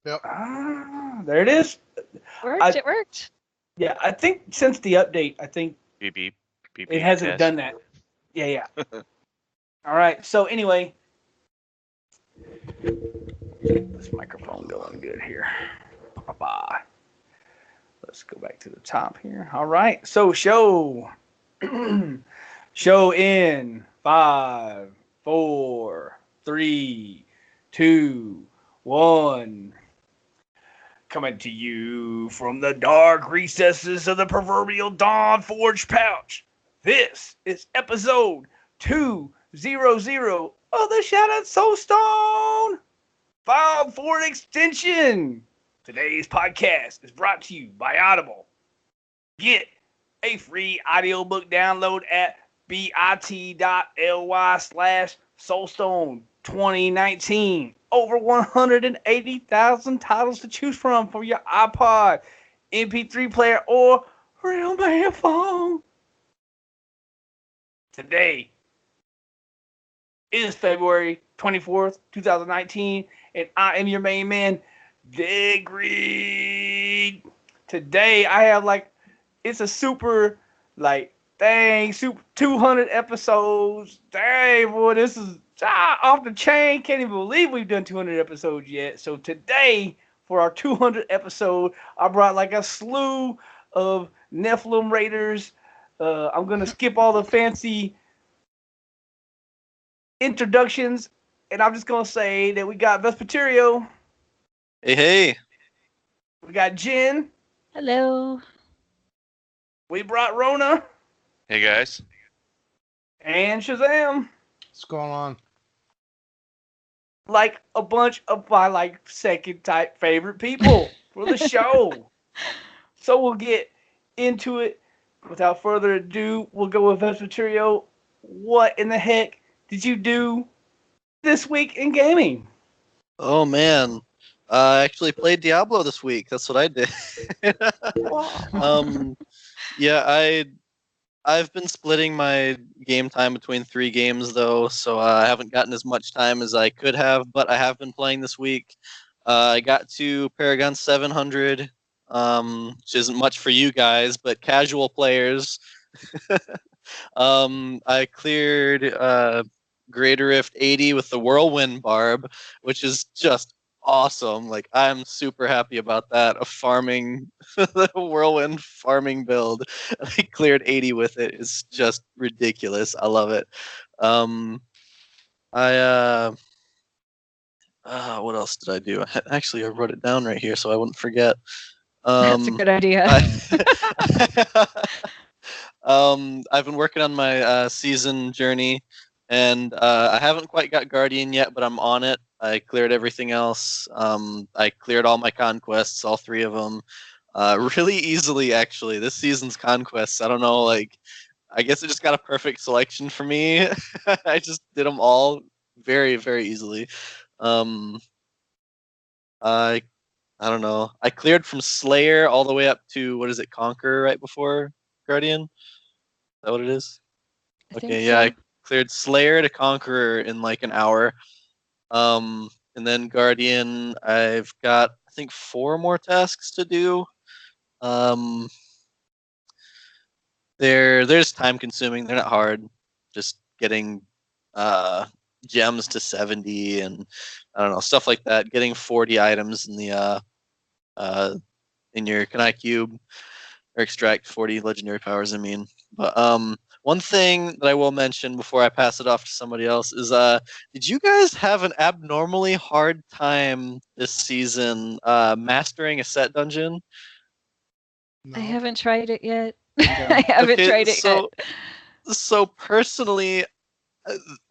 Yep. There it is. Worked. I It worked. Yeah, I think since the update, I think Beep beep beep it beep hasn't test. done that. Yeah, yeah. All right. So anyway, this microphone going good here. Bye. Let's go back to the top here. All right. So show in 5, 4, 3, 2, 1. Coming to you from the dark recesses of the proverbial Dawn Forge pouch. This is episode 200 of the Shattered Soulstone. Filed for an extension. Today's podcast is brought to you by Audible. Get a free audiobook download at bit.ly/Soulstone2019. Over 180,000 titles to choose from for your iPod, MP3 player, or real man phone. Today is February 24th, 2019, and I am your main man, Deadgreed. Today I have it's a super super 200 episodes. Dang, boy, this is off the chain. Can't even believe we've done 200 episodes yet. So today, for our 200 episode, I brought a slew of Nephilim Raiders. I'm gonna skip all the fancy introductions, and I'm just gonna say that we got Vespertilio, Hey, hey. we got Jen, Hello. we brought Rowna, Hey guys. and Shazam. What's going on? Like a bunch of my second type favorite people for the show. So we'll get into it. Without further ado, we'll go with Vespertilio. What in the heck did you do this week in gaming? Oh, man. I actually played Diablo this week. That's what I did. Yeah, I've been splitting my game time between 3 games, though, so I haven't gotten as much time as I could have, but I have been playing this week. I got to Paragon 700, which isn't much for you guys, but casual players. I cleared Greater Rift 80 with the Whirlwind Barb, which is just awesome. Like, I'm super happy about that. A farming, the Whirlwind farming build. I cleared 80 with it. It's just ridiculous. I love it. I what else did I do? Actually, I wrote it down right here so I wouldn't forget. That's a good idea. I've been working on my season journey, and I haven't quite got Guardian yet, but I'm on it. I cleared everything else. I cleared all my conquests, all 3 of them, really easily, actually. This season's conquests, I don't know, I guess it just got a perfect selection for me. I just did them all very, very easily. I don't know. I cleared from Slayer all the way up to, what is it, Conqueror right before Guardian? Is that what it is? I think Okay, so. yeah, I cleared Slayer to Conqueror in an hour. And then Guardian, I've got, I think, 4 more tasks to do. They're just time consuming. They're not hard. Just getting gems to 70 and I don't know, stuff like that. Getting 40 items in the in your Kanai cube, or extract 40 legendary powers, I mean. But one thing that I will mention before I pass it off to somebody else is did you guys have an abnormally hard time this season mastering a set dungeon? No. I haven't tried it yet. I haven't Okay, tried it yet. so personally,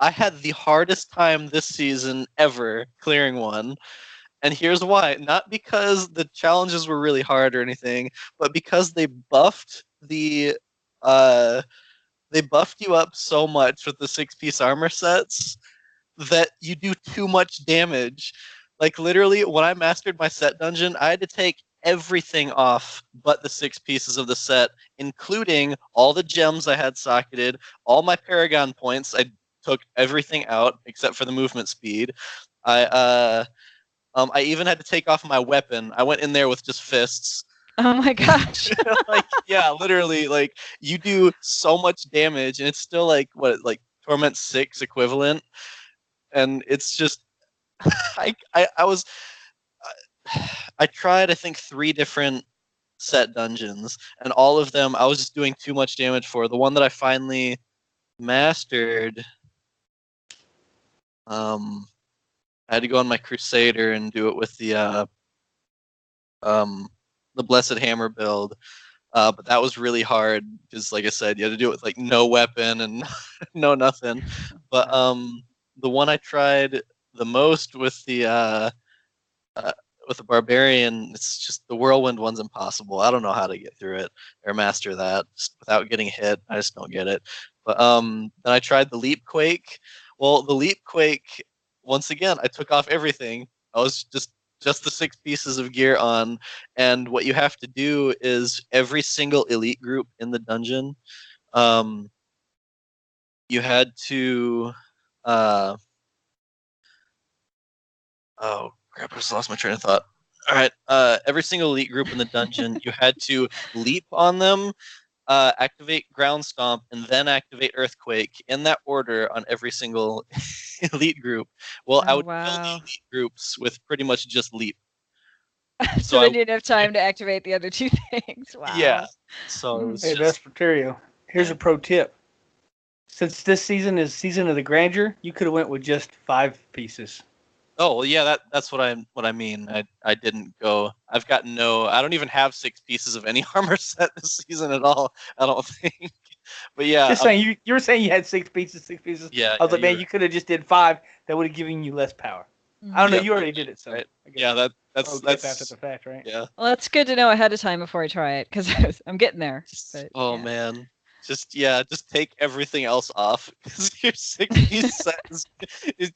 I had the hardest time this season ever clearing one. And here's why. Not because the challenges were really hard or anything, but because they buffed you up so much with the 6-piece armor sets that you do too much damage. Like, literally, when I mastered my set dungeon, I had to take everything off but the 6 pieces of the set, including all the gems I had socketed, all my Paragon points. I took everything out except for the movement speed. I I even had to take off my weapon. I went in there with just fists. Oh my gosh. Like, yeah, literally, like, you do so much damage, and it's still like Torment 6 equivalent, and it's just I was I tried, I think, 3 different set dungeons, and all of them I was just doing too much damage for. The one that I finally mastered, I had to go on my Crusader and do it with the Blessed Hammer build. But that was really hard because, like I said, you had to do it with like no weapon and no nothing. But the one I tried the most with the Barbarian, it's just the Whirlwind one's impossible. I don't know how to get through it or master that just without getting hit. I just don't get it. But then I tried the Leap Quake. Well, the Leap Quake, once again, I took off everything. I was just the 6 pieces of gear on, and what you have to do is every single elite group in the dungeon, you had to oh crap, I just lost my train of thought. All right, every single elite group in the dungeon, you had to leap on them, activate Ground Stomp, and then activate Earthquake in that order on every single elite group. Well, I Oh, would kill the wow. elite groups with pretty much just leap. So I- then you'd have time to activate the other 2 things. Wow. Yeah. So it was Hey, just Vespertilio, here's a pro tip. Since this season is Season of the Grandeur, you could have went with just 5 pieces. oh well, yeah, that's what I mean. I didn't go. I've got no. I don't even have 6 pieces of any armor set this season at all. I don't think. But yeah, Just saying, you were saying you had 6 pieces, 6 pieces. yeah. I was like, man, you're you could have just did 5. That would have given you less power. I don't know. Yeah. You already did it, so right. I guess Yeah, pro tip that's after the fact, right? yeah. Well, that's good to know ahead of time before I try it because I'm getting there. But, Oh yeah. man, just take everything else off because your 6-piece set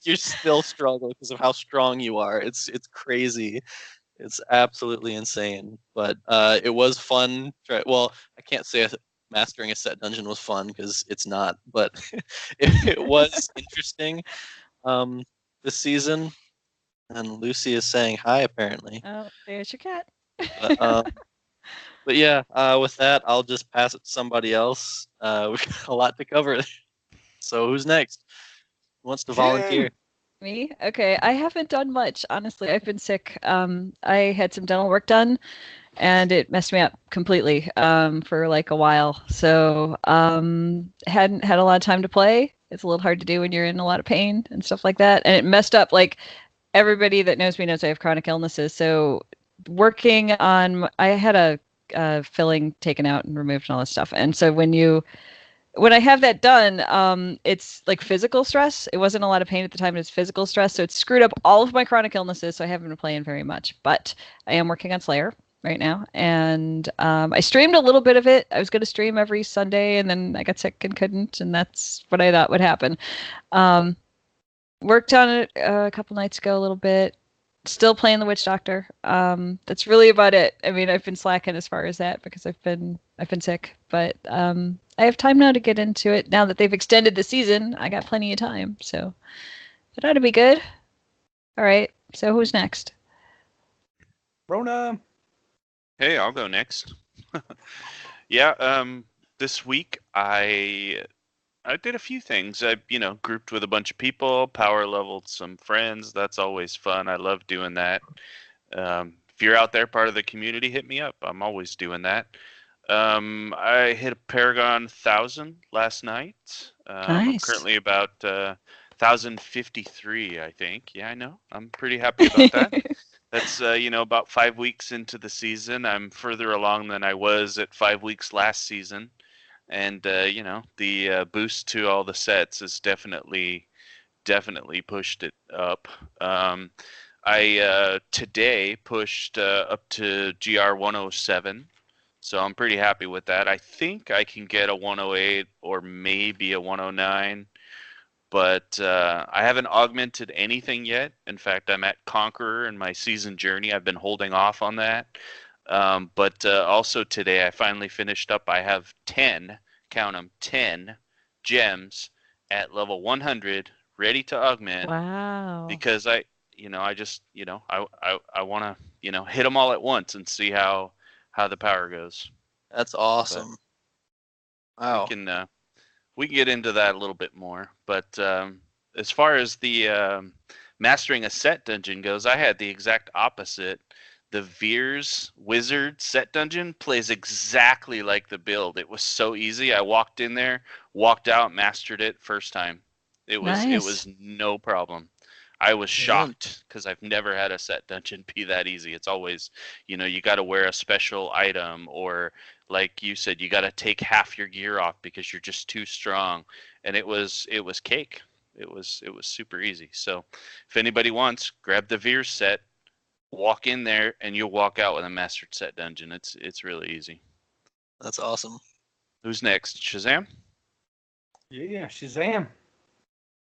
you're still struggling because of how strong you are. It's crazy. It's absolutely insane. But it was fun. Well, I can't say mastering a set dungeon was fun because it's not, but it was interesting this season. And Lucy is saying hi apparently. Oh, there's your cat. But yeah, with that, I'll just pass it to somebody else. We've got a lot to cover. So who's next? Who wants to volunteer? Me? Okay. I haven't done much, honestly. I've been sick. I had some dental work done and it messed me up completely for like a while. So hadn't had a lot of time to play. It's a little hard to do when you're in a lot of pain and stuff like that. And it messed up, like, everybody that knows me knows I have chronic illnesses. So working on, I had a filling taken out and removed and all this stuff. And so when I have that done, it's like physical stress. It wasn't a lot of pain at the time, but it's physical stress. So it's screwed up all of my chronic illnesses. So I haven't been playing very much, but I am working on Slayer right now. And I streamed a little bit of it. I was going to stream every Sunday and then I got sick and couldn't. And that's what I thought would happen. Worked on it a couple nights ago a little bit. Still playing the Witch Doctor. That's really about it. I mean, I've been slacking as far as that because I've been sick, but I have time now to get into it. Now that they've extended the season, I got plenty of time, so it ought to be good. All right, so who's next? Rowna. Hey, I'll go next. Yeah, this week I did a few things. I, grouped with a bunch of people, power leveled some friends. That's always fun. I love doing that. If you're out there, part of the community, hit me up. I'm always doing that. I hit a Paragon 1000 last night. I'm Nice. currently about 1053, I think. Yeah, I know. I'm pretty happy about that. That's, about 5 weeks into the season. I'm further along than I was at 5 weeks last season. And, the boost to all the sets has definitely pushed it up. I today pushed up to GR 107, so I'm pretty happy with that. I think I can get a 108 or maybe a 109, but I haven't augmented anything yet. In fact, I'm at Conqueror in my season journey. I've been holding off on that. But also today I finally finished up. I have 10, count them, 10 gems at level 100 ready to augment. Wow. Because I just, I want to, hit them all at once and see how the power goes. That's awesome. Wow. We can get into that a little bit more, but as far as the mastering a set dungeon goes, I had the exact opposite. The Veers Wizard set dungeon plays exactly like the build. It was so easy. I walked in there, walked out, mastered it first time. It was no problem. I was shocked because I've never had a set dungeon be that easy. It's always, you got to wear a special item, or like you said, you got to take half your gear off because you're just too strong. And it was cake. It was super easy. So if anybody wants, grab the Veers set, walk in there, and you'll walk out with a mastered set dungeon. It's really easy. That's awesome. Who's next? Shazam? Yeah, Shazam.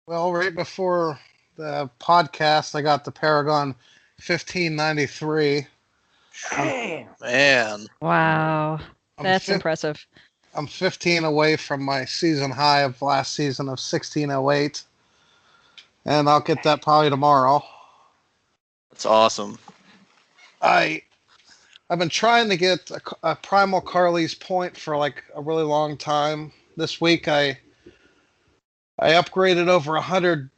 Well, right before the podcast, I got the Paragon 1593. Damn. Man. Wow. I'm That's fif- impressive. I'm 15 away from my season high of last season of 1608. And I'll get that probably tomorrow. That's awesome. I've been trying to get a Primal Carly's point for like a really long time. This week I upgraded over 100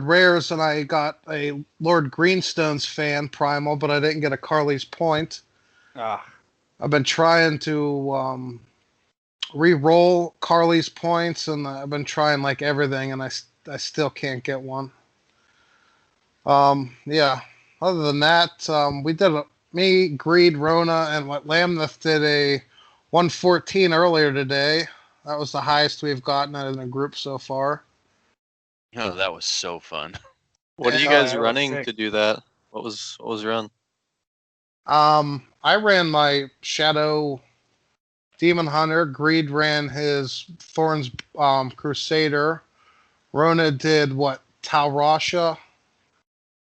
rares, and I got a Lord Greenstone's fan primal, but I didn't get a Carly's point. Ah. I've been trying to re-roll Carly's points, and I've been trying like everything, and I still can't get one. Yeah. Other than that, we did me, Greed, Rowna, and Lamneth did a 114 earlier today. That was the highest we've gotten out in a group so far. Oh, that was so fun. What are you Yeah, guys that was running sick. to do that? What was run? I ran my Shadow Demon Hunter. Greed ran his Thorns Crusader. Rowna did what? Talrasha.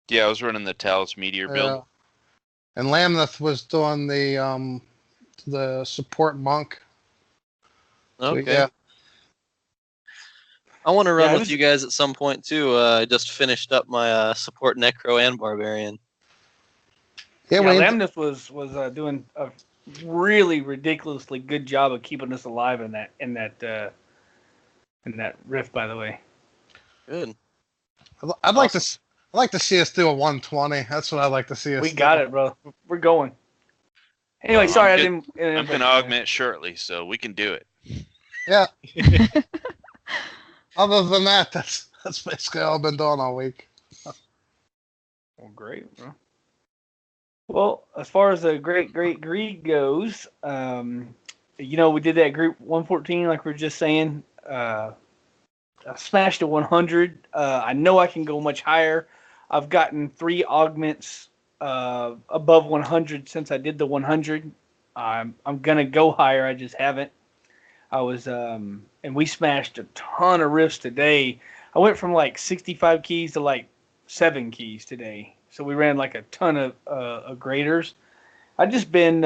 Yeah, I was running the Talos Meteor build. And Lamneth was doing the support monk. So, Okay. yeah. I want to run Yeah, it with was- you guys at some point too. I just finished up my support Necro and Barbarian. Yeah, Yeah, we Lamnus was doing a really ridiculously good job of keeping us alive in that rift. By the way, Good. I'd like to see us do a 120. That's what I'd like to see us we do. got it, bro. We're going. Anyway, Well, sorry, I'm I good. didn't. I'm going to augment shortly, so we can do it. Yeah. Other than that, that's basically all I've been doing all week. Well, great, bro. Well, as far as the great greed goes, we did that group 114, like we were just saying. I smashed a 100. I know I can go much higher. I've gotten 3 augments above 100 since I did the 100. I'm gonna go higher. I just haven't. I was and we smashed a ton of rifts today. I went from like 65 keys to like 7 keys today. So we ran like a ton of graders. I've just been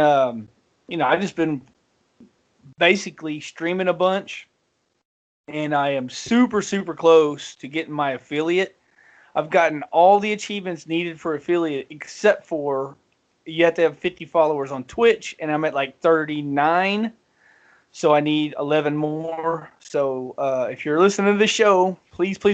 basically streaming a bunch, and I am super close to getting my affiliate. I've gotten all the achievements needed for affiliate except for you have to have 50 followers on Twitch, and I'm at like 39. So I need 11 more. So if you're listening to the show, please go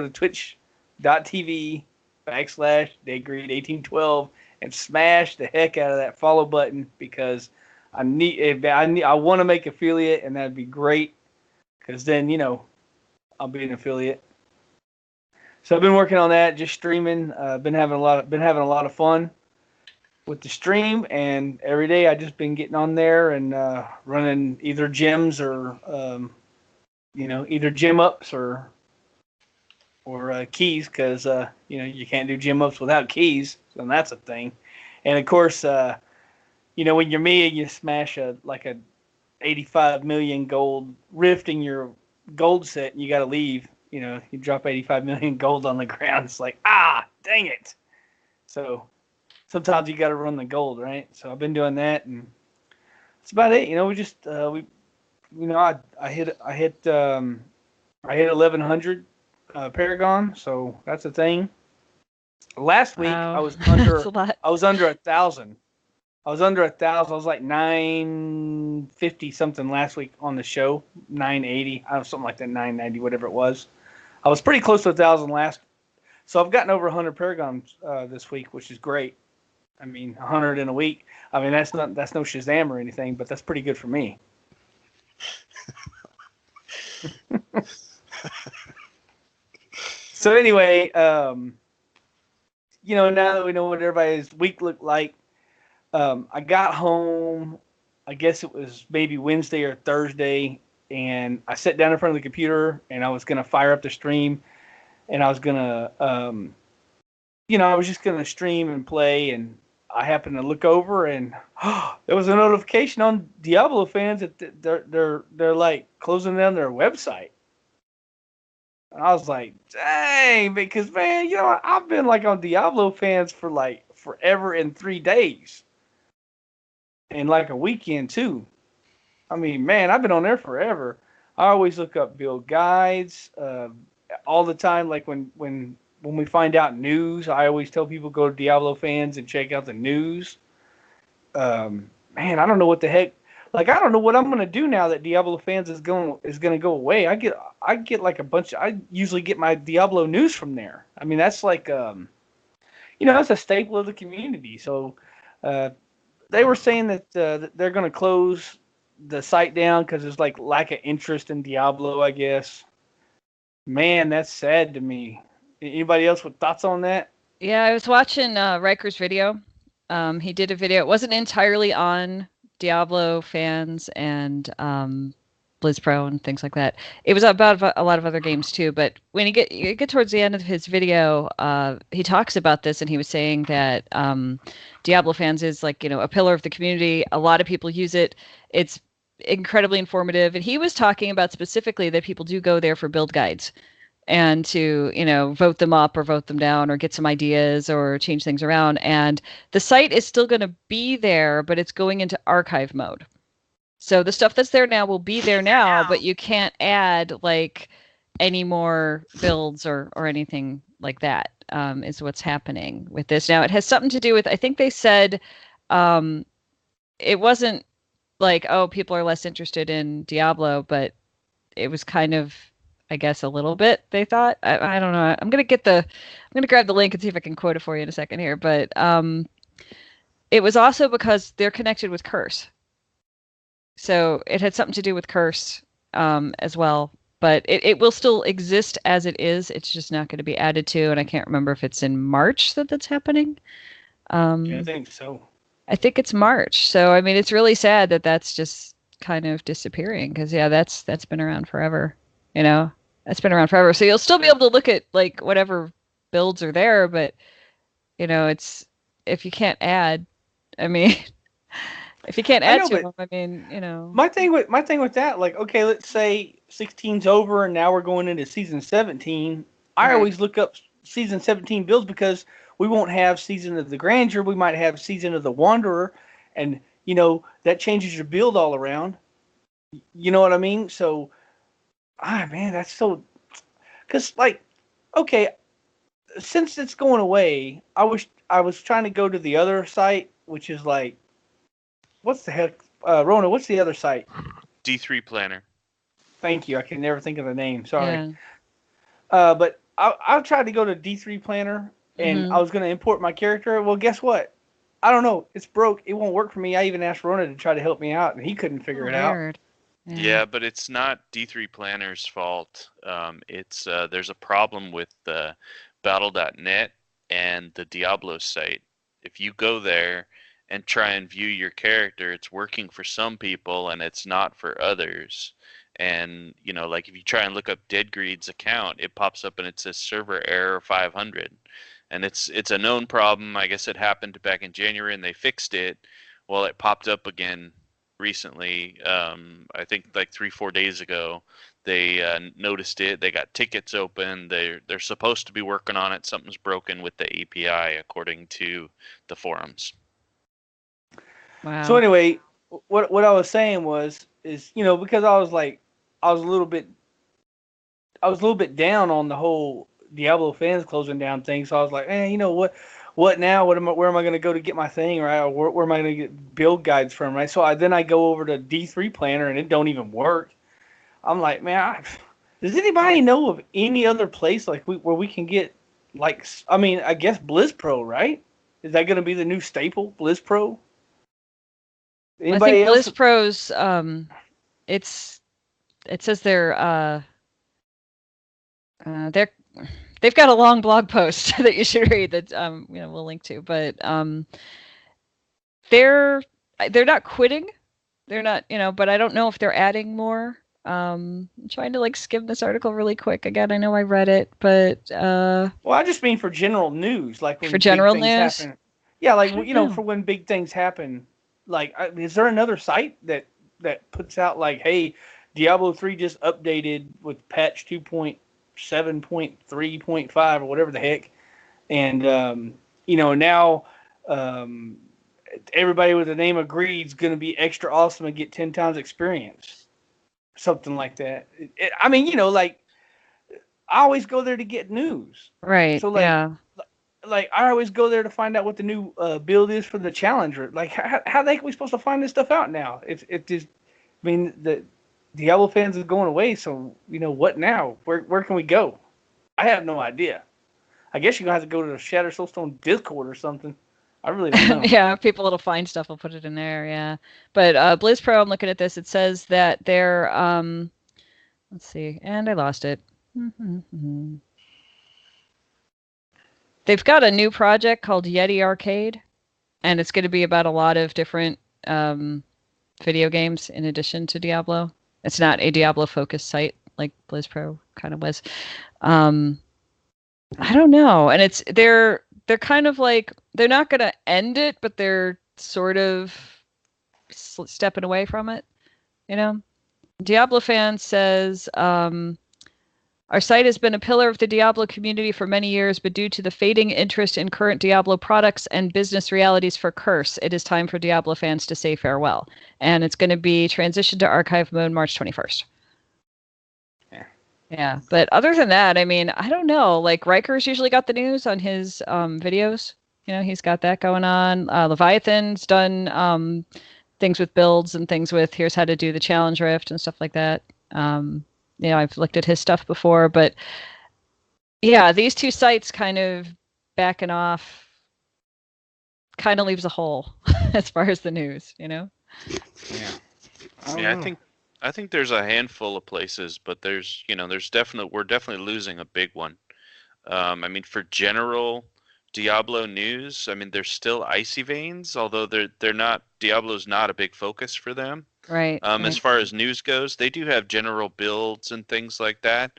to twitch.tv/Deadgreed1812 and smash the heck out of that follow button, because I want to make affiliate, and that'd be great, because then I'll be an affiliate. So I've been working on that, just streaming. Been having a lot of fun with the stream, and every day I just been getting on there and running either gems or either gem ups or keys, because you can't do gem ups without keys, so that's a thing. And of course, when you're me and you smash a 85 million gold rift in your gold set and you got to leave, you drop 85 million gold on the ground. It's like, dang it. So sometimes you got to run the gold, right? So I've been doing that, and that's about it. We just I hit 1100 Paragon, so that's a thing. Last week Wow. I was That's under a lot. 1,000. I was under 1,000. I was like 950 something last week on the show, 980, I don't know, something like that, 990, whatever it was. I was pretty close to 1,000 last. So I've gotten over 100 Paragons this week, which is great. I mean, 100 in a week. I mean, that's no Shazam or anything, but that's pretty good for me. So anyway, now that we know what everybody's week looked like, I got home. I guess it was maybe Wednesday or Thursday, and I sat down in front of the computer, and I was gonna fire up the stream, and I was gonna, I was just gonna stream and play, and I happened to look over, and there was a notification on Diablofans that they're like closing down their website. And I was like, dang, because man, I've been like on Diablofans for like forever and 3 days. And like a weekend too. I mean, man, I've been on there forever. I always look up build guides all the time. Like when we find out news, I always tell people go to Diablofans and check out the news. Man, I don't know what the heck. Like, I don't know what I'm gonna do now that Diablofans is gonna go away. I get like a bunch. I usually get my Diablo news from there. I mean, that's like that's a staple of the community. So they were saying that they're gonna close the site down because there's like lack of interest in Diablo, I guess. Man, that's sad to me. Anybody else with thoughts on that? Yeah, I was watching Riker's video. He did a video. It wasn't entirely on Diablo fans and BlizzPro and things like that. It was about a lot of other games too. But when you get towards the end of his video, he talks about this, and he was saying that Diablo fans is like a pillar of the community. A lot of people use it. It's incredibly informative, and he was talking about specifically that people do go there for build guides and to vote them up or vote them down or get some ideas or change things around. And the site is still going to be there, but it's going into archive mode. So the stuff that's there now will be there now, but you can't add like any more builds or anything like that. Is what's happening with this. Now it has something to do with, I think they said it wasn't like, oh, people are less interested in Diablo, but it was kind of, I guess, a little bit, they thought. I don't know. I'm gonna grab the link and see if I can quote it for you in a second here. But it was also because they're connected with Curse. So it had something to do with Curse as well. But it will still exist as it is. It's just not going to be added to. And I can't remember if it's in March that's happening. Yeah, I think so. I think it's March. So, I mean, it's really sad that that's just kind of disappearing. Because, yeah, that's been around forever. That's been around forever. So you'll still be able to look at like whatever builds are there, but it's if you can't add, I mean, if you can't add to them, I mean, My thing with that, like, okay, let's say 16's over and now we're going into season 17. I always look up season 17 builds because we won't have season of the Grandeur. We might have season of the Wanderer, and that changes your build all around. You know what I mean? So. Man, that's so. Because, like, okay, since it's going away, I was trying to go to the other site, which is like, what's the heck, Rowna? What's the other site? D3 Planner. Thank you. I can never think of the name. Sorry. Yeah. But I tried to go to D3 Planner, and I was going to import my character. Well, guess what? I don't know. It's broke. It won't work for me. I even asked Rowna to try to help me out, and he couldn't figure it out. Yeah, but it's not D3 Planner's fault. It's there's a problem with Battle.net and the Diablo site. If you go there and try and view your character, it's working for some people and it's not for others. And like if you try and look up Deadgreed's account, it pops up and it says server error 500, and it's a known problem. I guess it happened back in January and they fixed it. Well, it popped up again recently. I think like 3-4 days ago they noticed it. They got tickets open. They're supposed to be working on it. Something's broken with the API according to the forums. Wow. So anyway, what I was saying is because I was a little bit was a little bit down on the whole Diablofans closing down thing. So I was like, you know what? What now? Where am I going to go to get my thing, right? Or where am I going to get build guides from, right? So then I go over to D3 Planner and it don't even work. I'm like, man, does anybody know of any other place like where we can get like? I mean, I guess BlizzPro, right? Is that going to be the new staple, BlizzPro? Anybody I think else? BlizzPro's it says they've got a long blog post that you should read that we'll link to, but they're not quitting. They're not, but I don't know if they're adding more. I'm trying to like skim this article really quick. Again, I know I read it, but well, I just mean for general news, like when for general big things news happen. Yeah, like know. for when big things happen. Like, is there another site that puts out like, hey, Diablo 3 just updated with patch 2.7.3.5 or whatever the heck, and now everybody with the name of Greed's going to be extra awesome and get 10 times experience, something like that. I mean, like I always go there to get news, Right. so like. Yeah. Like I always go there to find out what the new build is for the Challenger. Like how the heck are we supposed to find this stuff out now? If this, I mean the Diablofans is going away, so what now? Where can we go? I have no idea. I guess you're gonna have to go to the Shattered Soulstone Discord or something. I really don't know. Yeah, people that'll find stuff will put it in there. Yeah, but BlizzPro, I'm looking at this. It says that they're let's see, and I lost it. They've got a new project called Yeti Arcade, and it's going to be about a lot of different video games in addition to Diablo. It's not a Diablo-focused site like BlizzPro kind of was. I don't know, and they're kind of like they're not going to end it, but they're sort of stepping away from it. Diablofan says. Our site has been a pillar of the Diablo community for many years, but due to the fading interest in current Diablo products and business realities for Curse, it is time for Diablo fans to say farewell. And it's going to be transitioned to archive mode March 21st. Yeah. But other than that, I mean, I don't know. Like, Riker's usually got the news on his videos. He's got that going on. Leviathan's done things with builds and things with here's how to do the challenge rift and stuff like that. I've looked at his stuff before, but yeah, these two sites kind of backing off kind of leaves a hole as far as the news, Yeah. I think there's a handful of places, but we're definitely losing a big one. I mean, for general Diablo news, I mean, there's still Icy Veins, although they're not, Diablo's not a big focus for them. Right. As far as news goes, they do have general builds and things like that,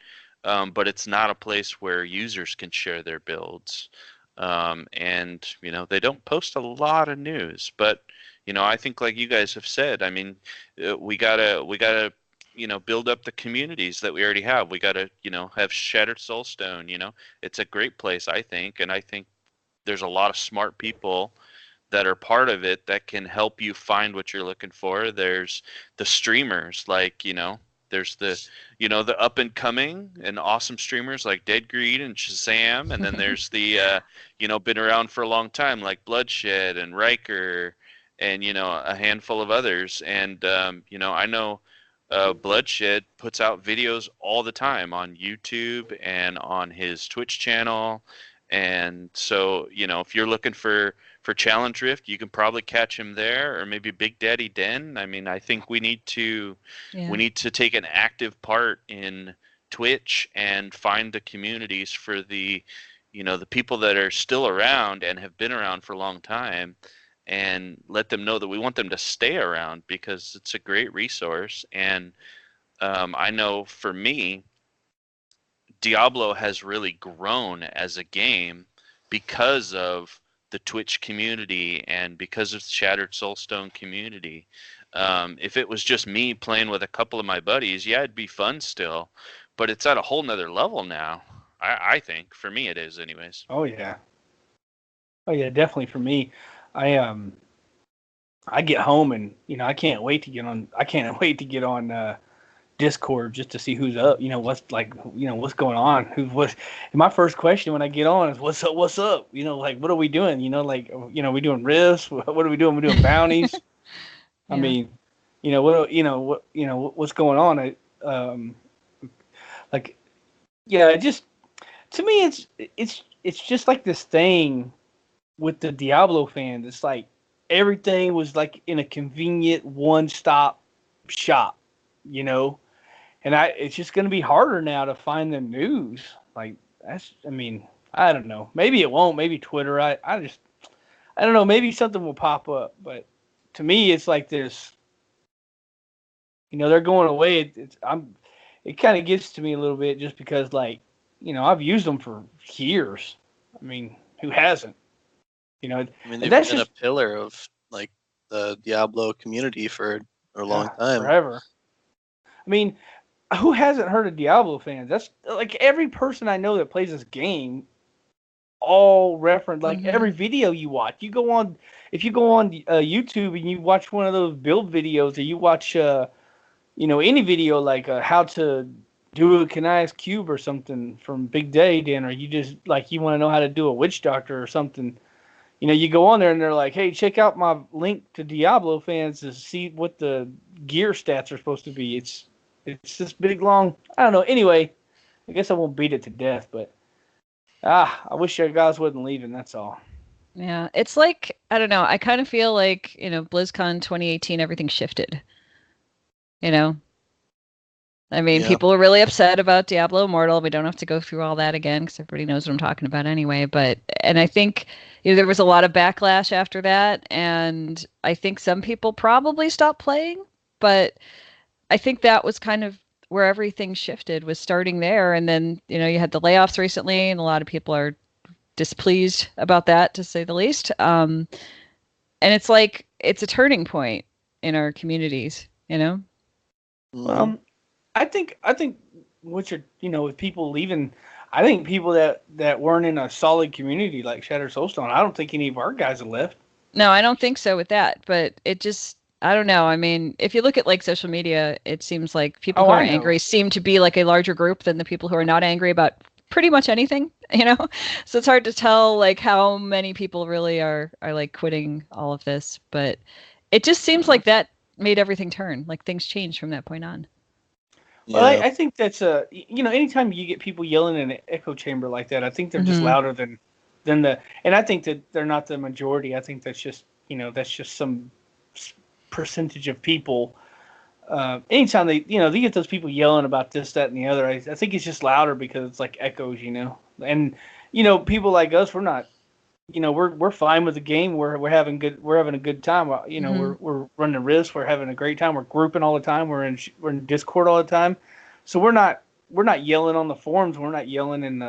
but it's not a place where users can share their builds. And they don't post a lot of news. But I think, like you guys have said, I mean, we gotta build up the communities that we already have. We gotta have Shattered Soulstone. It's a great place, I think, and I think there's a lot of smart people that are part of it that can help you find what you're looking for. There's the streamers, like, there's the up and coming and awesome streamers like Deadgreed and Shazam. And then there's the, been around for a long time, like Bloodshed and Riker and, a handful of others. And, I know Bloodshed puts out videos all the time on YouTube and on his Twitch channel. And so, if you're looking for Challenge Rift, you can probably catch him there, or maybe Big Daddy Den. I mean, I think we need to take an active part in Twitch and find the communities for the people that are still around and have been around for a long time, and let them know that we want them to stay around because it's a great resource. And I know for me, Diablo has really grown as a game because of the Twitch community and because of the Shattered Soulstone community. If it was just me playing with a couple of my buddies, yeah, it'd be fun still, but it's at a whole nother level now. I think for me it is, anyways. Oh yeah, definitely for me. I get home and I can't wait to get on Discord just to see who's up. What's like, what's going on. And my first question when I get on is what's up? What's up? Like what are we doing? We doing rifts. What are we doing? We're doing bounties. Yeah. I mean, what's going on? Like, yeah, just to me, it's just like this thing with the Diablo fans. It's like everything was like in a convenient one-stop shop, and it's just going to be harder now to find the news. Like I don't know. Maybe it won't. Maybe Twitter. I don't know. Maybe something will pop up. But to me, it's like this. They're going away. It kind of gets to me a little bit just because, like, I've used them for years. I mean, who hasn't? I mean, they've that's been just a pillar of like the Diablo community for a long time. forever. I mean, who hasn't heard of Diablofans? That's like every person I know that plays this game. All reference, like every video you watch. If you go on YouTube and you watch one of those build videos, or you watch any video like how to do a Kanias cube or something from Big Day, Dan, or you just like you want to know how to do a witch doctor or something. You go on there and they're like, hey, check out my link to Diablofans to see what the gear stats are supposed to be. It's this big long. I don't know. Anyway, I guess I won't beat it to death, but I wish you guys wasn't leaving. That's all. Yeah, it's like I don't know. I kind of feel like BlizzCon 2018, everything shifted. I mean, Yeah. people are really upset about Diablo Immortal. We don't have to go through all that again because everybody knows what I'm talking about anyway. And I think there was a lot of backlash after that, and I think some people probably stopped playing. But I think that was kind of where everything shifted, was starting there. And then you had the layoffs recently, and a lot of people are displeased about that, to say the least. And it's like it's a turning point in our communities. Well, I think what you're with people leaving, I think people that weren't in a solid community like Shattered Soulstone, I don't think any of our guys have left. No, I don't think so with that, but it just I don't know. I mean, if you look at like social media, it seems like people who are angry seem to be like a larger group than the people who are not angry about pretty much anything, So it's hard to tell like how many people really are like quitting all of this, but it just seems like that made everything turn. Like things changed from that point on. Well, I think that's anytime you get people yelling in an echo chamber like that, I think they're just louder than and I think that they're not the majority. I think that's just some percentage of people. Anytime they get those people yelling about this, that, and the other, I think it's just louder because it's like echoes, and people like us, we're not, we're fine with the game. We're having a good time. We're running risks. We're having a great time. We're grouping all the time. We're in Discord all the time. So we're not yelling on the forums. We're not yelling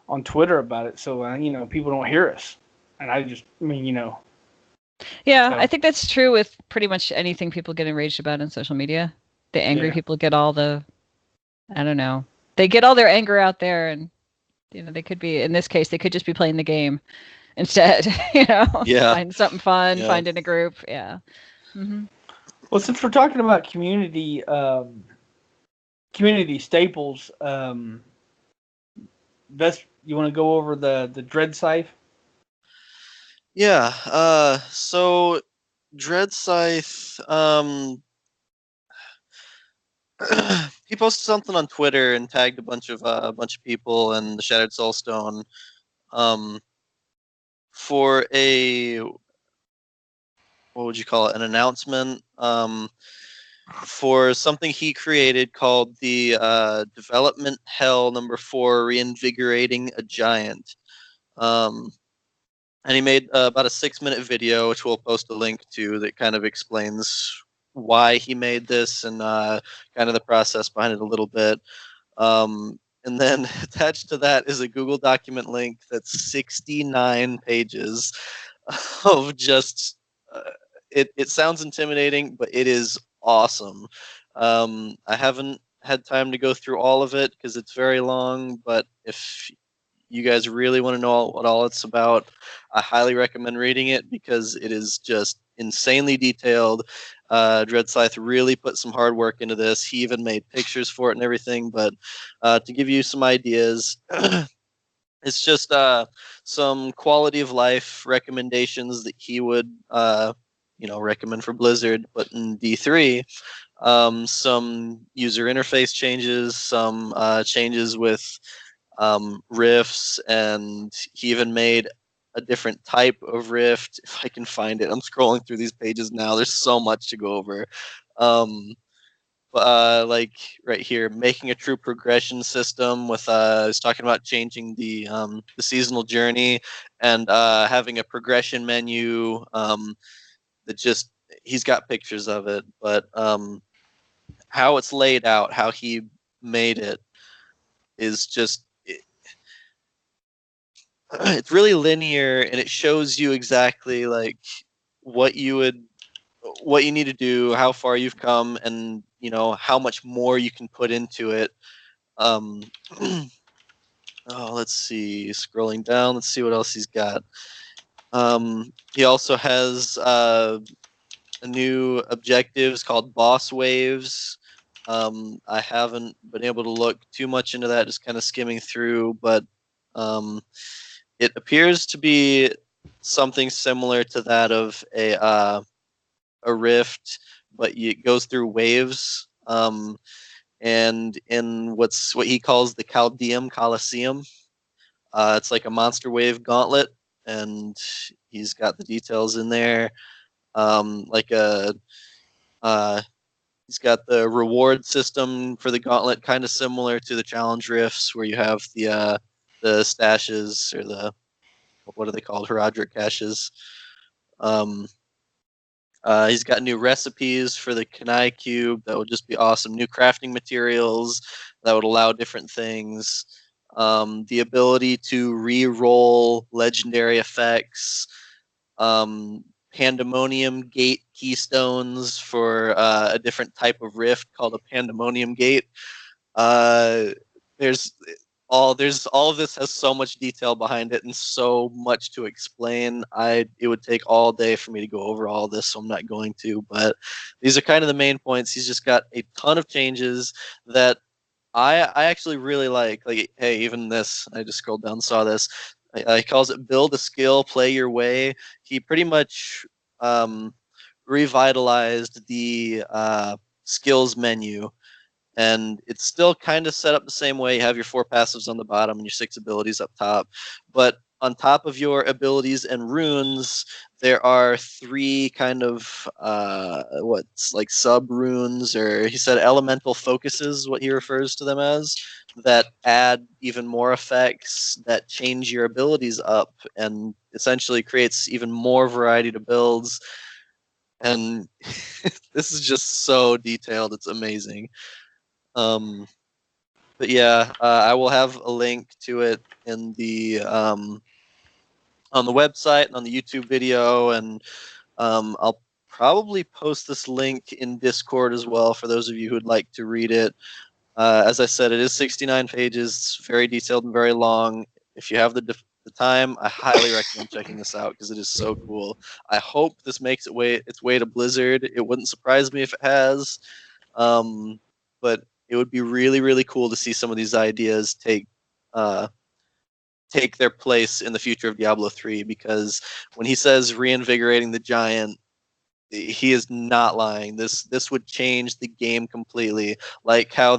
on Twitter about it. So people don't hear us. And Yeah, so. I think that's true with pretty much anything people get enraged about on social media. The angry people get all the, I don't know, they get all their anger out there, and they could be, in this case, they could just be playing the game instead, find something fun, find in a group. Yeah. Mm-hmm. Well, since we're talking about community staples, you want to go over the Dredscythe? Yeah. So Dredscythe, he posted something on Twitter and tagged a bunch of people and the Shattered Soulstone, for a, what would you call it? An announcement, for something he created called the Development Hell #4 Reinvigorating a Giant. And he made about a 6-minute video, which we'll post a link to, that kind of explains why he made this and kind of the process behind it a little bit. And then attached to that is a Google document link that's 69 pages of just, it sounds intimidating, but it is awesome. I haven't had time to go through all of it because it's very long, but if you guys really want to know what all it's about, I highly recommend reading it because it is just insanely detailed. Dredscythe really put some hard work into this. He even made pictures for it and everything. But to give you some ideas, it's just some quality of life recommendations that he would, recommend for Blizzard. But in D3, some user interface changes, some changes with rifts, and he even made a different type of rift. If I can find it, I'm scrolling through these pages now. There's so much to go over. Like right here, making a true progression system with I was talking about changing the seasonal journey and having a progression menu that just he's got pictures of it, but how it's laid out, how he made it is just it's really linear, and it shows you exactly like what you need to do, how far you've come, and how much more you can put into it. Oh, let's see. Scrolling down, let's see what else he's got. He also has a new objectives called boss waves. I haven't been able to look too much into that, just kind of skimming through, but it appears to be something similar to that of a rift, but it goes through waves. And in what he calls the Chaldeum Coliseum, it's like a monster wave gauntlet, and he's got the details in there. He's got the reward system for the gauntlet, kind of similar to the challenge rifts, where you have the stashes, or the, what are they called, Herodric caches. He's got new recipes for the Kanai Cube that would just be awesome. New crafting materials that would allow different things. The ability to re-roll legendary effects. Pandemonium Gate keystones for a different type of rift called a Pandemonium Gate. There's all of this has so much detail behind it and so much to explain. It would take all day for me to go over all this, so I'm not going to. But these are kind of the main points. He's just got a ton of changes that I actually really like. Like, hey, even this, I just scrolled down, saw this. He calls it build a skill, play your way. He pretty much revitalized the skills menu, and it's still kind of set up the same way. You have your 4 passives on the bottom and your 6 abilities up top, but on top of your abilities and runes, there are 3 kind of what's like sub runes, or he said elemental focuses, what he refers to them as, that add even more effects, that change your abilities up, and essentially creates even more variety to builds. And this is just so detailed, it's amazing. But yeah, I will have a link to it in the on the website and on the YouTube video, and I'll probably post this link in Discord as well for those of you who'd like to read it. As I said, it is 69 pages, very detailed and very long. If you have the time, I highly recommend checking this out because it is so cool. I hope this makes its way to Blizzard. It wouldn't surprise me if it has, but it would be really, really cool to see some of these ideas take their place in the future of Diablo 3, because when he says reinvigorating the giant, he is not lying. This would change the game completely. Like how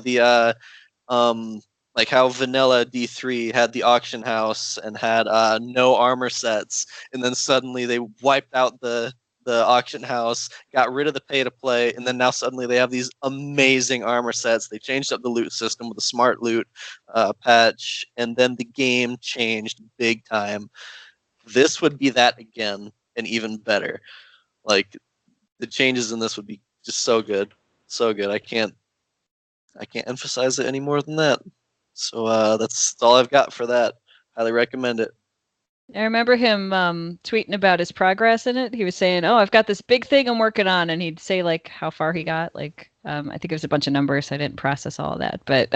how vanilla D3 had the auction house and had no armor sets, and then suddenly they wiped out the auction house, got rid of the pay to play, and then now suddenly they have these amazing armor sets. They changed up the loot system with a smart loot patch, and then the game changed big time. This would be that again, and even better. Like, the changes in this would be just so good, so good. I can't emphasize it any more than that. So that's all I've got for that. Highly recommend it. I remember him tweeting about his progress in it. He was saying, "Oh, I've got this big thing I'm working on," and he'd say like how far he got. Like, I think it was a bunch of numbers, so I didn't process all of that. But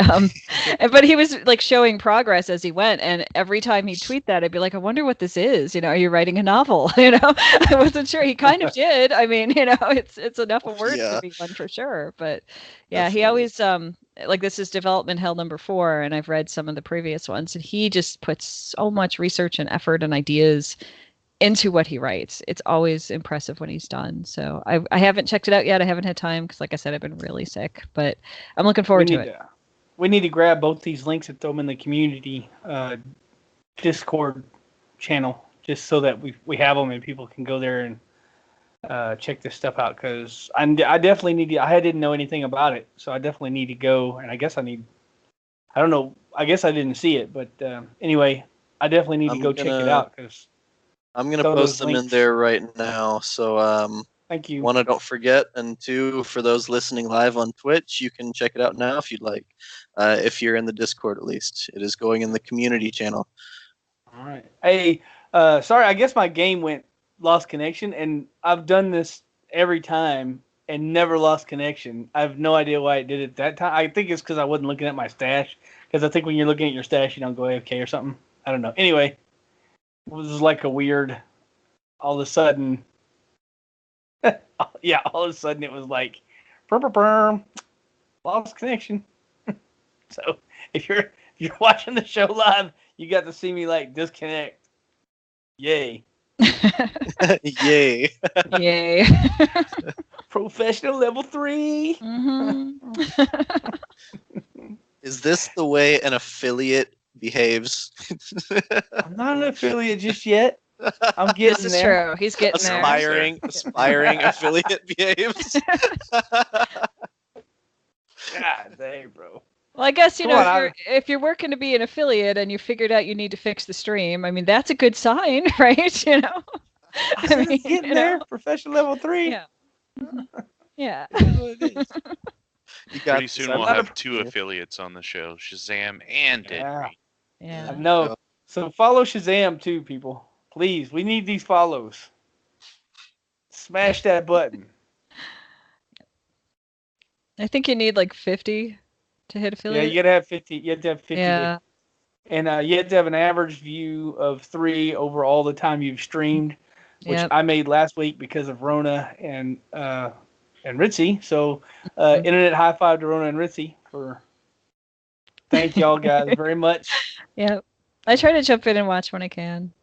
but he was like showing progress as he went, and every time he'd tweet that, I'd be like, I wonder what this is. Are you writing a novel? I wasn't sure. He kind of did. I mean, it's enough of words to be one for sure. But yeah, Definitely. he always like this is development hell number 4, and I've read some of the previous ones, and he just puts so much research and effort and ideas into what he writes. It's always impressive when he's done. So I haven't checked it out yet. I haven't had time because, like I said, I've been really sick. But I'm looking forward to it. We need to grab both these links and throw them in the community Discord channel, just so that we have them and people can go there and check this stuff out. Because I definitely need to. I didn't know anything about it, so I definitely need to go. And I guess I don't know. I guess I didn't see it, but anyway, I definitely need to go check it out because. I'm going to post them in there right now. So thank you. 1, don't forget. And 2, for those listening live on Twitch, you can check it out now if you'd like. If you're in the Discord, at least. It is going in the community channel. All right. Hey, sorry, I guess my game lost connection, and I've done this every time and never lost connection. I have no idea why it did it that time. I think it's because I wasn't looking at my stash. Because I think when you're looking at your stash, you don't go AFK or something. I don't know. Anyway. It was like a weird, all of a sudden, yeah, all of a sudden it was like, lost connection. So if you're watching the show live, you got to see me like disconnect. Yay. Yay. Yay. Professional level 3. Mm-hmm. Is this the way an affiliate behaves? I'm not an affiliate just yet. I'm getting this is there. true. He's getting aspiring affiliate behaves. God dang, bro. Well, I guess if you're working to be an affiliate and you figured out you need to fix the stream, I mean that's a good sign, right? I mean, getting there. Professional level 3. Yeah. Yeah. Pretty soon we'll have 2 affiliates on the show, Shazam and Deadgreed. Yeah. I know. So follow Shazam too, people. Please, we need these follows. Smash that button. I think you need like 50 to hit affiliate. Yeah, you gotta have 50. You have to have 50. Yeah. And you have to have an average view of 3 over all the time you've streamed, which I made last week because of Rowna and Ritzy. So, internet high five to Rowna and Ritzy for. Thank y'all guys very much. Yeah, I try to jump in and watch when I can.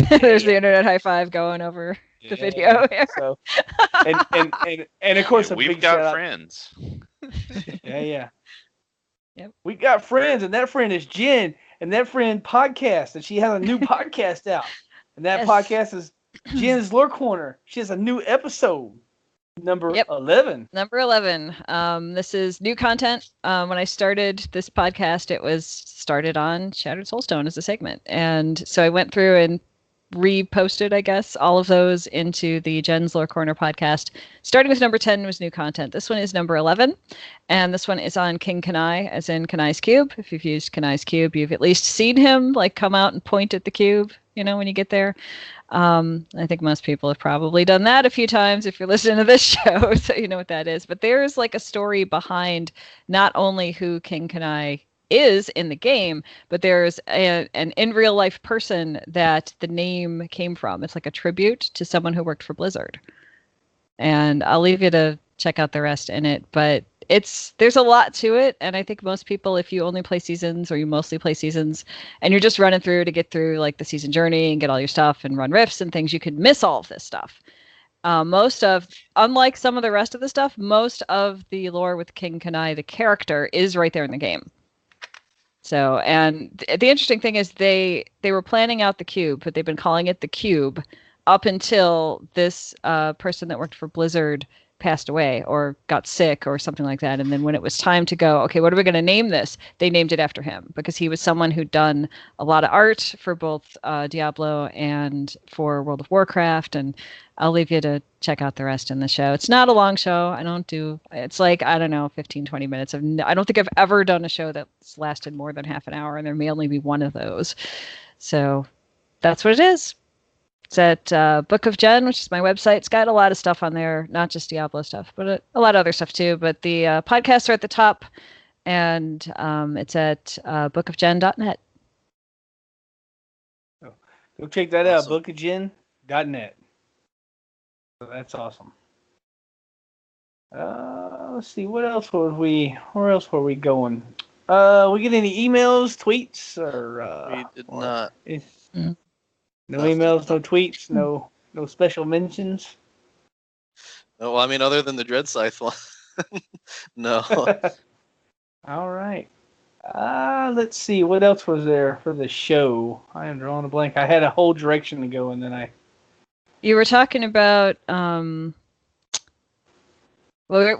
There's the internet high five going over the video here. So, and of course, we've got friends. Yeah. Yep. We got friends, and that friend is Jen, and that friend podcasts, and she has a new podcast out, and that podcast is Jen's Lore Corner. She has a new episode. Number 11. Number 11. This is new content. When I started this podcast, it was started on Shattered Soulstone as a segment. And so I went through and reposted, I guess, all of those into the Jen's Lore Corner podcast. Starting with number 10 was new content. This one is number 11. And this one is on King Kanai, as in Kanai's Cube. If you've used Kanai's Cube, you've at least seen him like come out and point at the cube, when you get there. I think most people have probably done that a few times if you're listening to this show, so you know what that is. But there's like a story behind not only who King Kanai is in the game, but there's an in real life person that the name came from. It's like a tribute to someone who worked for Blizzard. And I'll leave you to check out the rest in it, but there's a lot to it, and I think most people, if you only play seasons or you mostly play seasons and you're just running through to get through like the season journey and get all your stuff and run rifts and things, you could miss all of this stuff. Unlike some of the rest of the stuff, most of the lore with King Kanai, the character, is right there in the game. So, and the interesting thing is they were planning out the cube, but they've been calling it the cube up until this person that worked for Blizzard passed away or got sick or something like that. And then when it was time to go, okay, what are we going to name this? They named it after him because he was someone who'd done a lot of art for both Diablo and for World of Warcraft. And I'll leave you to check out the rest in the show. It's not a long show. It's like, I don't know, 15, 20 minutes. I don't think I've ever done a show that's lasted more than half an hour, and there may only be one of those. So that's what it is. It's at Book of Gen, which is my website. It's got a lot of stuff on there, not just Diablo stuff, but a lot of other stuff too. But the podcasts are at the top, and it's at bookofgen.net. Go check that out, Awesome. bookofgen.net. So that's awesome. Let's see, where else were we going? We get any emails, tweets, or We did not. Mhm. No Nothing. emails, no tweets, no special mentions. No, well, I mean, other than the Dredscythe one. No. All right. Let's see, what else was there for the show? I am drawing a blank. I had a whole direction to go, and then You were talking about well,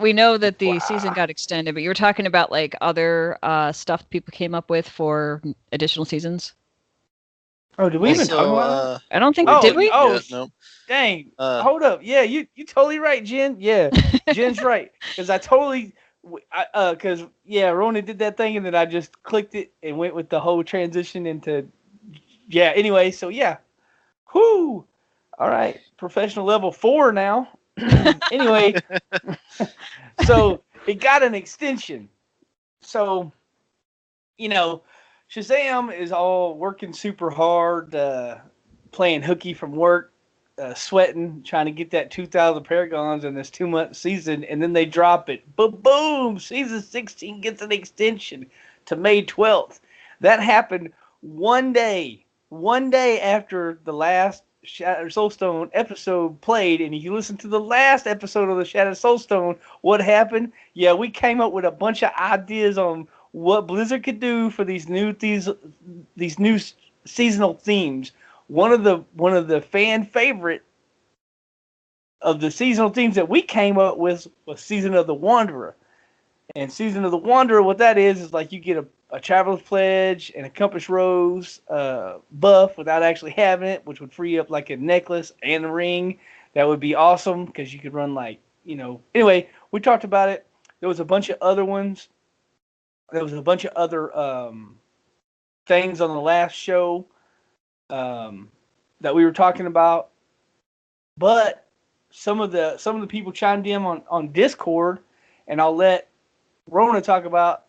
we know that the season got extended, but you were talking about like other stuff people came up with for additional seasons. Oh, did we even talk Also, about I don't think Oh, did we? oh, yeah, no. Dang. Hold up. Yeah, you totally right, Jen. Yeah, Jen's right. Because I totally, because, Rowna did that thing and then I just clicked it and went with the whole transition into, anyway, so yeah. Whoo! All right, professional level 4 now. Anyway, so it got an extension. So, Shazam is all working super hard, playing hooky from work, sweating, trying to get that 2,000 Paragons in this 2-month season, and then they drop it. But boom! Season 16 gets an extension to May 12th. That happened one day after the last Shattered Soulstone episode played, and if you listen to the last episode of the Shattered Soulstone, what happened? Yeah, we came up with a bunch of ideas on what Blizzard could do for these new seasonal themes. One of the fan favorite of the seasonal themes that we came up with was Season of the Wanderer. And Season of the Wanderer, what that is like you get a Traveler's Pledge and a Compass Rose buff without actually having it, which would free up like a necklace and a ring. That would be awesome because you could run Anyway, we talked about it. There was a bunch of other ones. There was a bunch of other things on the last show that we were talking about, but some of the people chimed in on Discord, and I'll let Rowna talk about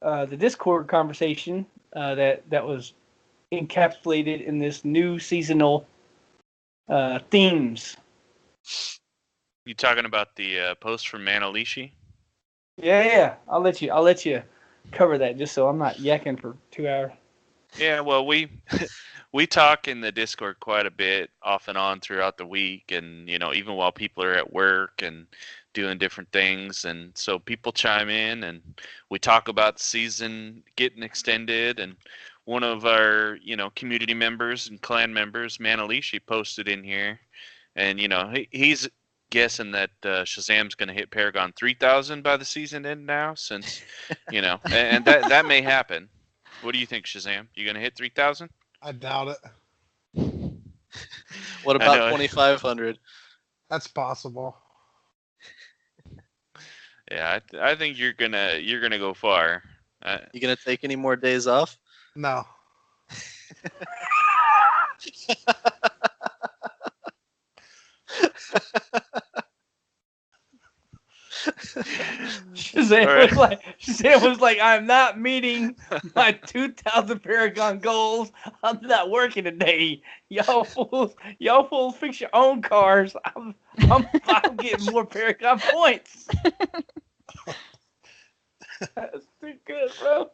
the Discord conversation that was encapsulated in this new seasonal themes. You talking about the post from Manalishi? Yeah. I'll let you cover that just so I'm not yakking for 2 hours. Yeah, well, we talk in the Discord quite a bit off and on throughout the week, and even while people are at work and doing different things, and so people chime in and we talk about the season getting extended. And one of our community members and clan members, Manalishi, posted in here, and he's guessing that Shazam's going to hit Paragon 3,000 by the season end now, since and that may happen. What do you think, Shazam? You gonna hit 3,000? I doubt it. What about 2,500? That's possible. Yeah, I think you're gonna go far. You gonna take any more days off? No. Shazam was like, I'm not meeting my 2,000 Paragon goals. I'm not working today. Y'all fools fix your own cars. I'm getting more Paragon points. That's too good, bro.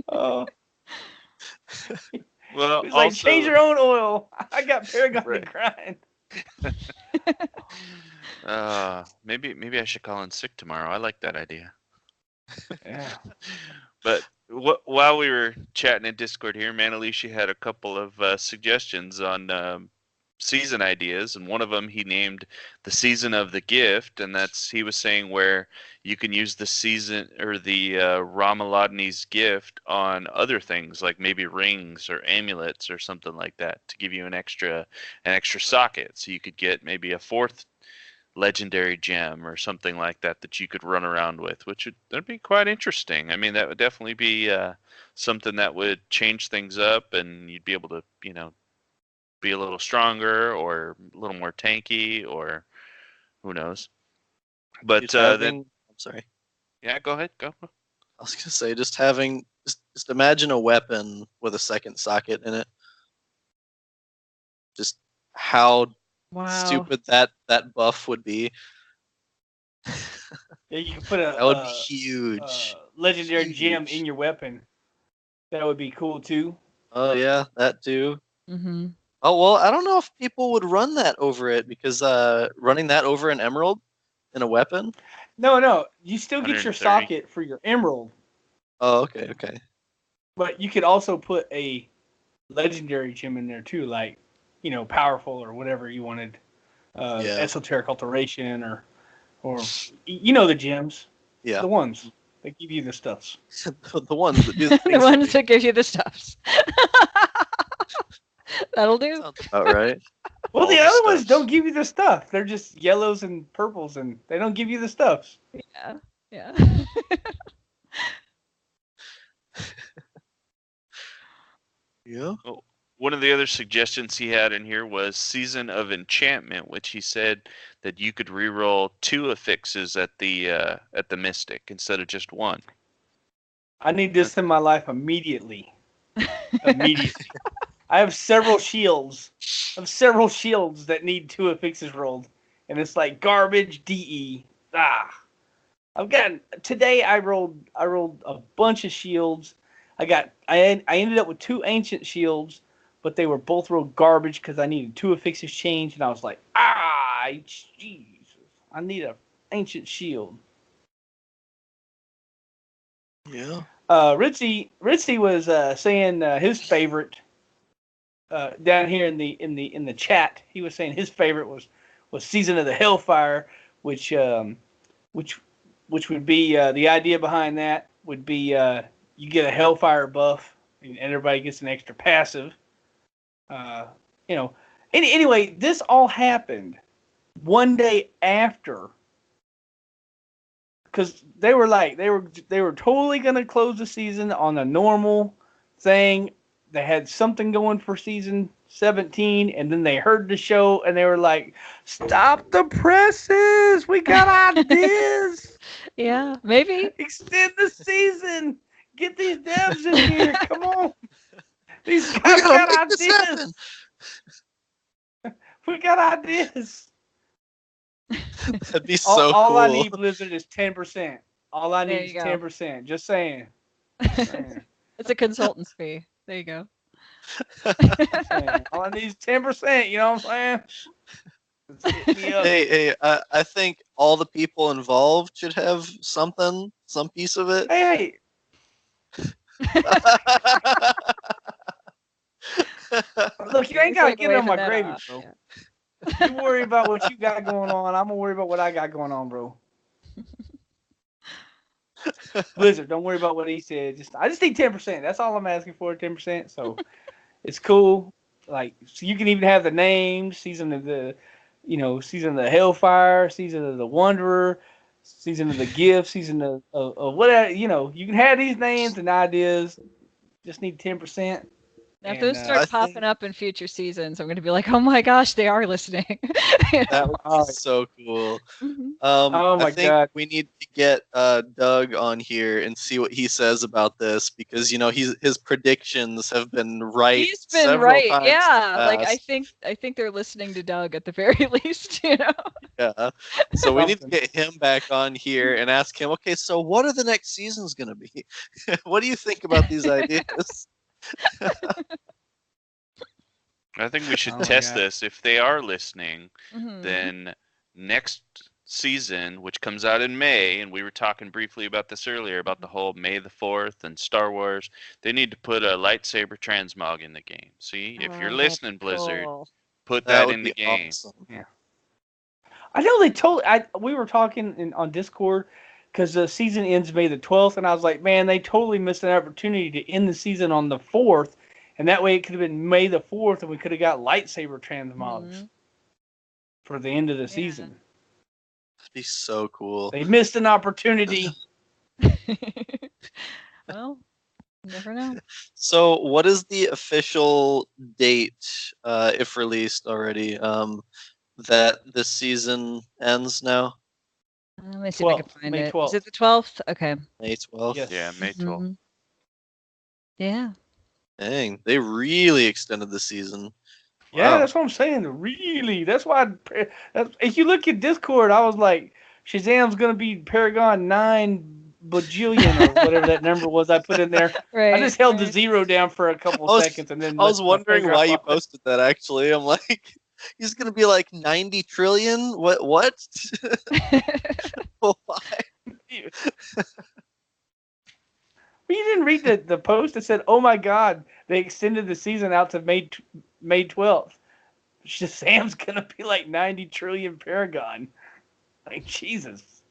Oh. Well, He's like, change your own oil. I got Paragon to grind. Maybe I should call in sick tomorrow. I like that idea. Yeah. But while we were chatting in Discord here, Manalishi had a couple of suggestions on season ideas, and one of them he named the Season of the Gift, and he was saying where you can use the season or the Ramaladni's gift on other things like maybe rings or amulets or something like that to give you an extra socket, so you could get maybe a 4th legendary gem or something like that you could run around with, that'd be quite interesting. I mean, that would definitely be something that would change things up, and you'd be able to be a little stronger or a little more tanky, or who knows. But Just then, I'm sorry. yeah, go ahead, go. I was gonna say just imagine a weapon with a second socket in it. Just how Wow. stupid that buff would be. Yeah, you can put a That would be huge. legendary gem Huge. in your weapon. That would be cool too. Oh yeah, that too. Mm-hmm. Oh well, I don't know if people would run that over it because running that over an emerald in a weapon. No, you still get your 130. socket for your emerald, Oh okay. but you could also put a legendary gem in there too, like powerful or whatever you wanted, Yeah. esoteric alteration or the gems, Yeah. the ones that give you the stuffs. The ones that do the The things ones that give you the stuffs. That'll do. sounds about right. Well, All the the other ones stuffs. don't give you the stuff. They're just yellows and purples, and they don't give you the stuffs. Yeah. Yeah. Well, one of the other suggestions he had in here was Season of Enchantment, which he said that you could reroll 2 affixes at the Mystic instead of just 1. I need this in my life immediately. Immediately. I have several shields. That need 2 affixes rolled, and it's like garbage. DE. Today. I rolled a bunch of shields. I ended up with 2 ancient shields, but they were both rolled garbage because I needed 2 affixes changed, and I was like, Jesus, I need a ancient shield. Yeah. Ritzy was saying his favorite down here in the chat. He was saying his favorite was Season of the Hellfire, which would be the idea behind that would be you get a Hellfire buff and everybody gets an extra passive. Anyway, this all happened one day after. Because they were totally gonna close the season on a normal thing. They had something going for season 17, and then they heard the show and they were like, "Stop the presses! We got ideas. Yeah, maybe. Extend the season. Get these devs in here. Come on. These guys got ideas. We got ideas." That'd be so all cool. I need, Blizzard, is 10%. All I There need is you go. 10%. Just saying. It's a consultant's fee. There you go. All I need is 10%. You know what I'm saying? Hit me up. Hey, I think all the people involved should have some piece of it. Hey, look, you ain't He's got to like get on my waving that gravy, off, bro. yeah. You worry about what you got going on. I'm going to worry about what I got going on, bro. Blizzard, don't worry about what he said. I just need 10%. That's all I'm asking for, 10%. So it's cool. Like, so you can even have the names, season of the Hellfire, season of the Wanderer, season of the Gift, season of whatever. You can have these names and ideas. Just need 10%. Now, if those And, start popping up in future seasons, I'm going to be like, oh my gosh, they are listening. That would be so cool. Mhm. Oh my I think God. we need to get Doug on here and see what he says about this because his predictions have been right. He's been several right. times Yeah, like past. I think they're listening to Doug at the very least. Yeah. So we need to get him back on here and ask him, okay, so what are the next seasons going to be? What do you think about these ideas? I think we should Oh my test God. this. If they are listening, Mhm. then next season, which comes out in May, and we were talking briefly about this earlier about the whole May the 4th and Star Wars, they need to put a lightsaber transmog in the game. See, if you're Oh, listening, that's Blizzard, cool. put That that would in be the game. awesome. Yeah. I know we were talking on Discord because the season ends May the 12th, and I was like, man, they totally missed an opportunity to end the season on the 4th, and that way it could have been May the 4th, and we could have got lightsaber transmogs Mhm. for the end of the Yeah. season. That'd be so cool. They missed an opportunity. Well, Never know. So, what is the official date, if released already, that this season ends now? Let me see if I can 12th, find May it. 12th. Is it the 12th? Okay. May 12th? Yes. Yeah, May 12th. Mhm. Yeah. Dang, they really extended the season. Yeah, Wow. that's what I'm saying. Really, that's why. If you look at Discord, I was like, Shazam's gonna be Paragon 9 bajillion or whatever that number was I put in there. Right. I just held the right. 0 down for a couple I was- seconds and then I was lifted my wondering finger why up you on it. posted that, actually. I'm like, he's going to be like 90 trillion? What? Why? But you didn't read the post that said, "Oh my God, they extended the season out to May 12th." Shazam's gonna be like 90 trillion Paragon. Like Jesus,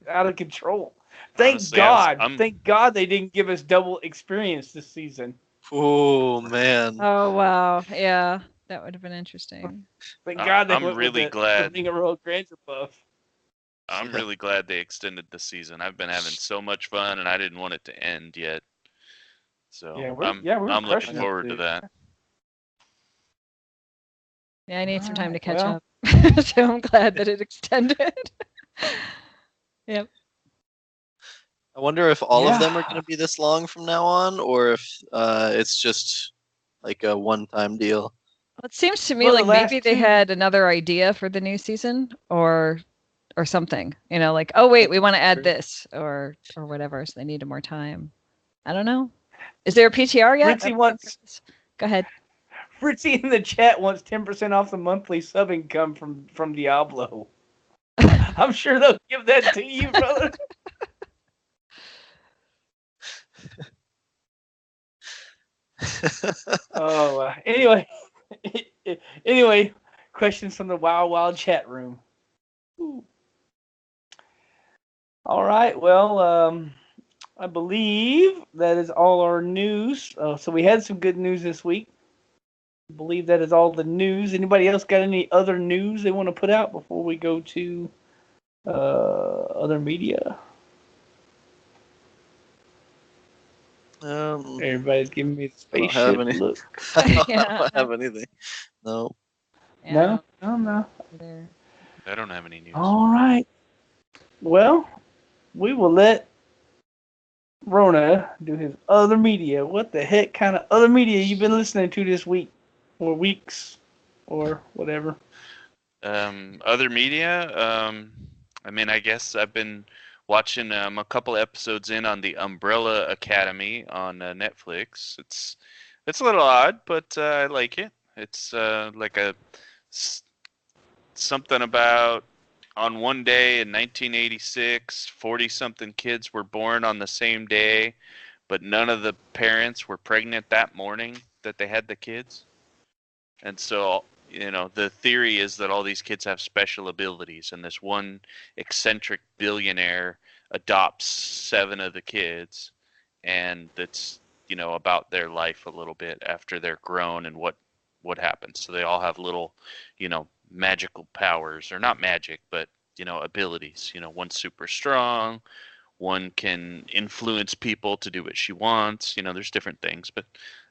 out of control. Thank Honestly, God. I'm Thank God they didn't give us double experience this season. Oh, man. Oh wow. Yeah. That would have been interesting. Thank God they I'm went really with the glad. Ring of Royal Grandeur buff. I'm really glad they extended the season. I've been having so much fun, and I didn't want it to end yet. So Yeah, we're I'm looking crushing it, forward to dude. that. Yeah, I need some time to Alright, catch well. up. So I'm glad that it extended. Yep. I wonder if all of them are Yeah. going to be this long from now on, or if it's just like a one-time deal. Well, it seems to me Well, the like last maybe they two- had another idea for the new season or something. You know, like, oh wait, we want to add True. this or whatever, so they needed more time. I don't know. Is there a PTR yet? Fritzy wants Go ahead. Fritzy in the chat wants 10% off the monthly sub income from Diablo. I'm sure they'll give that to you, brother. Oh, anyway, questions from the Wild chat room. Ooh. All right, well, I believe that is all our news. So we had some good news this week. I believe that is all the news. Anybody else got any other news they want to put out before we go to other media? Everybody's giving me the I don't spaceship have any. look. I Yeah. don't have anything. No. Yeah, No. there. I don't have any news. All right. Well, we will let Rowna do his other media. What the heck kind of other media you been listening to this week, or weeks, or whatever? Other media. I mean, I guess I've been watching a couple episodes in on the Umbrella Academy on Netflix. It's a little odd, but I like it. It's like something about on one day in 1986, 40-something kids were born on the same day, but none of the parents were pregnant that morning that they had the kids. And so, the theory is that all these kids have special abilities, and this one eccentric billionaire adopts 7 of the kids, and that's, about their life a little bit after they're grown and what happens. So they all have little, magical powers, or not magic, but, abilities. One's super strong, one can influence people to do what she wants. There's different things, but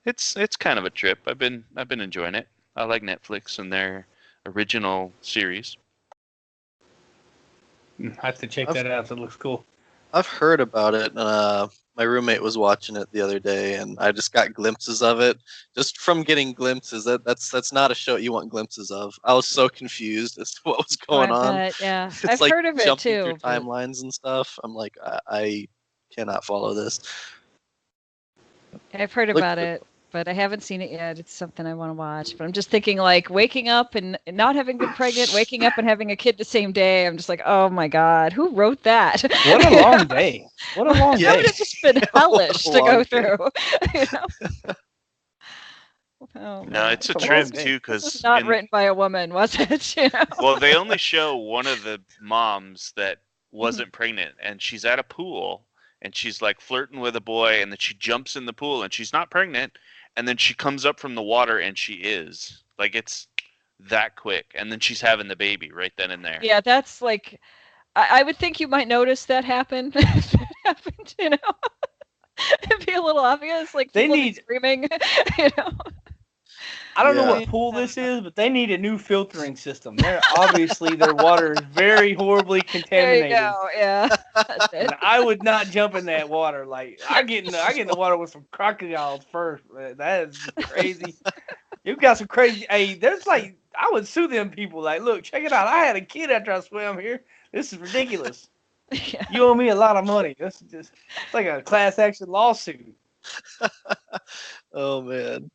it's kind of a trip. I've been enjoying it. I like Netflix and their original series. I have to check that out. It looks cool. I've heard about it. My roommate was watching it the other day, and I just got glimpses of it. Just from getting glimpses, that's not a show you want glimpses of. I was so confused as to what was going on. Bet, yeah. It's I've like heard of it jumping too. through but- timelines and stuff. I'm like, I cannot follow this. I've heard Like about the- it, but I haven't seen it yet. It's something I want to watch. But I'm just thinking, like, waking up and not having been pregnant, waking up and having a kid the same day. I'm just like, oh my God, who wrote that? What a long day! What a long That day! would have just been hellish to go long day. through. you know? Oh, No, man. it's a It's a trip long day. too, This was because not written by a woman, was it? well, they only show one of the moms that wasn't pregnant, and she's at a pool, and she's like flirting with a boy, and then she jumps in the pool, and she's not pregnant, and then she comes up from the water, and she is. Like, it's that quick, and then she's having the baby right then and there. Yeah, that's like, I would think you might notice that happen. If that happened, It'd be a little obvious, like They people need- screaming, you know. I don't know Yeah. what pool this is, but they need a new filtering system. They're obviously their water is very horribly There you contaminated. go. Yeah. That's it. And I would not jump in that water. Like I get in the water with some crocodiles first. Man. That is just crazy. You got some crazy. Hey, there's like I would sue them people. Like, look, check it out. I had a kid after I swam here. This is ridiculous. Yeah. You owe me a lot of money. This is just it's like a class action lawsuit. Oh man.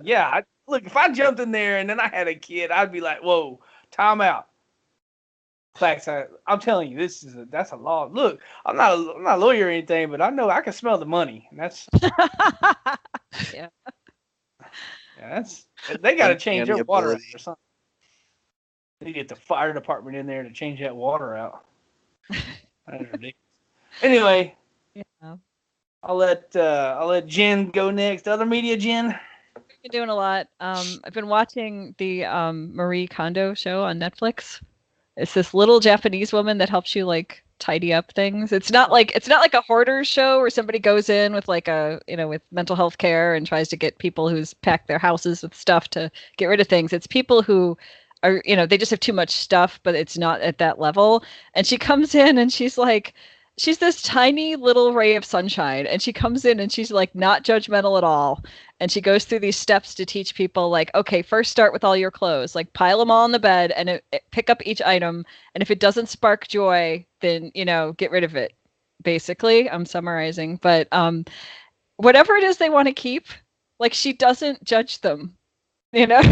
Yeah, look, if I jumped in there and then I had a kid, I'd be like, whoa, time out. Class, I'm telling you, that's a law. Look, I'm not a lawyer or anything, but I know I can smell the money. And that's Yeah. that's they got to change their Uncanny water out ability. or something. They get the fire department in there to change that water out. That is ridiculous. Anyway, Yeah. I'll let Jen go next. Other media, Jen. I've been doing a lot. I've been watching the Marie Kondo show on Netflix. It's this little Japanese woman that helps you like tidy up things. It's not like a hoarder show where somebody goes in with like with mental health care and tries to get people who's packed their houses with stuff to get rid of things. It's people who are, they just have too much stuff, but it's not at that level. And she comes in and she's this tiny little ray of sunshine, and she comes in and she's like not judgmental at all. And she goes through these steps to teach people like, okay, first start with all your clothes, like pile them all on the bed and pick up each item. And if it doesn't spark joy, then, get rid of it. Basically, I'm summarizing, but whatever it is they want to keep, like she doesn't judge them.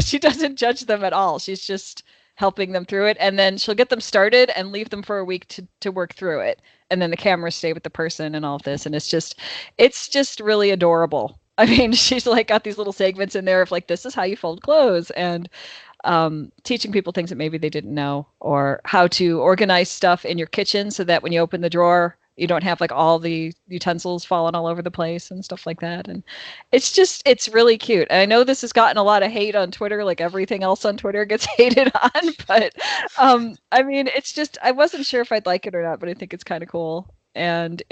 She doesn't judge them at all. She's just helping them through it. And then she'll get them started and leave them for a week to work through it. And then the cameras stay with the person and all of this. And it's just really adorable. I mean, she's like got these little segments in there of like, this is how you fold clothes, and teaching people things that maybe they didn't know, or how to organize stuff in your kitchen so that when you open the drawer, you don't have like all the utensils falling all over the place and stuff like that. And it's really cute. And I know this has gotten a lot of hate on Twitter, like everything else on Twitter gets hated on, but I mean, I wasn't sure if I'd like it or not, but I think it's kind of cool. And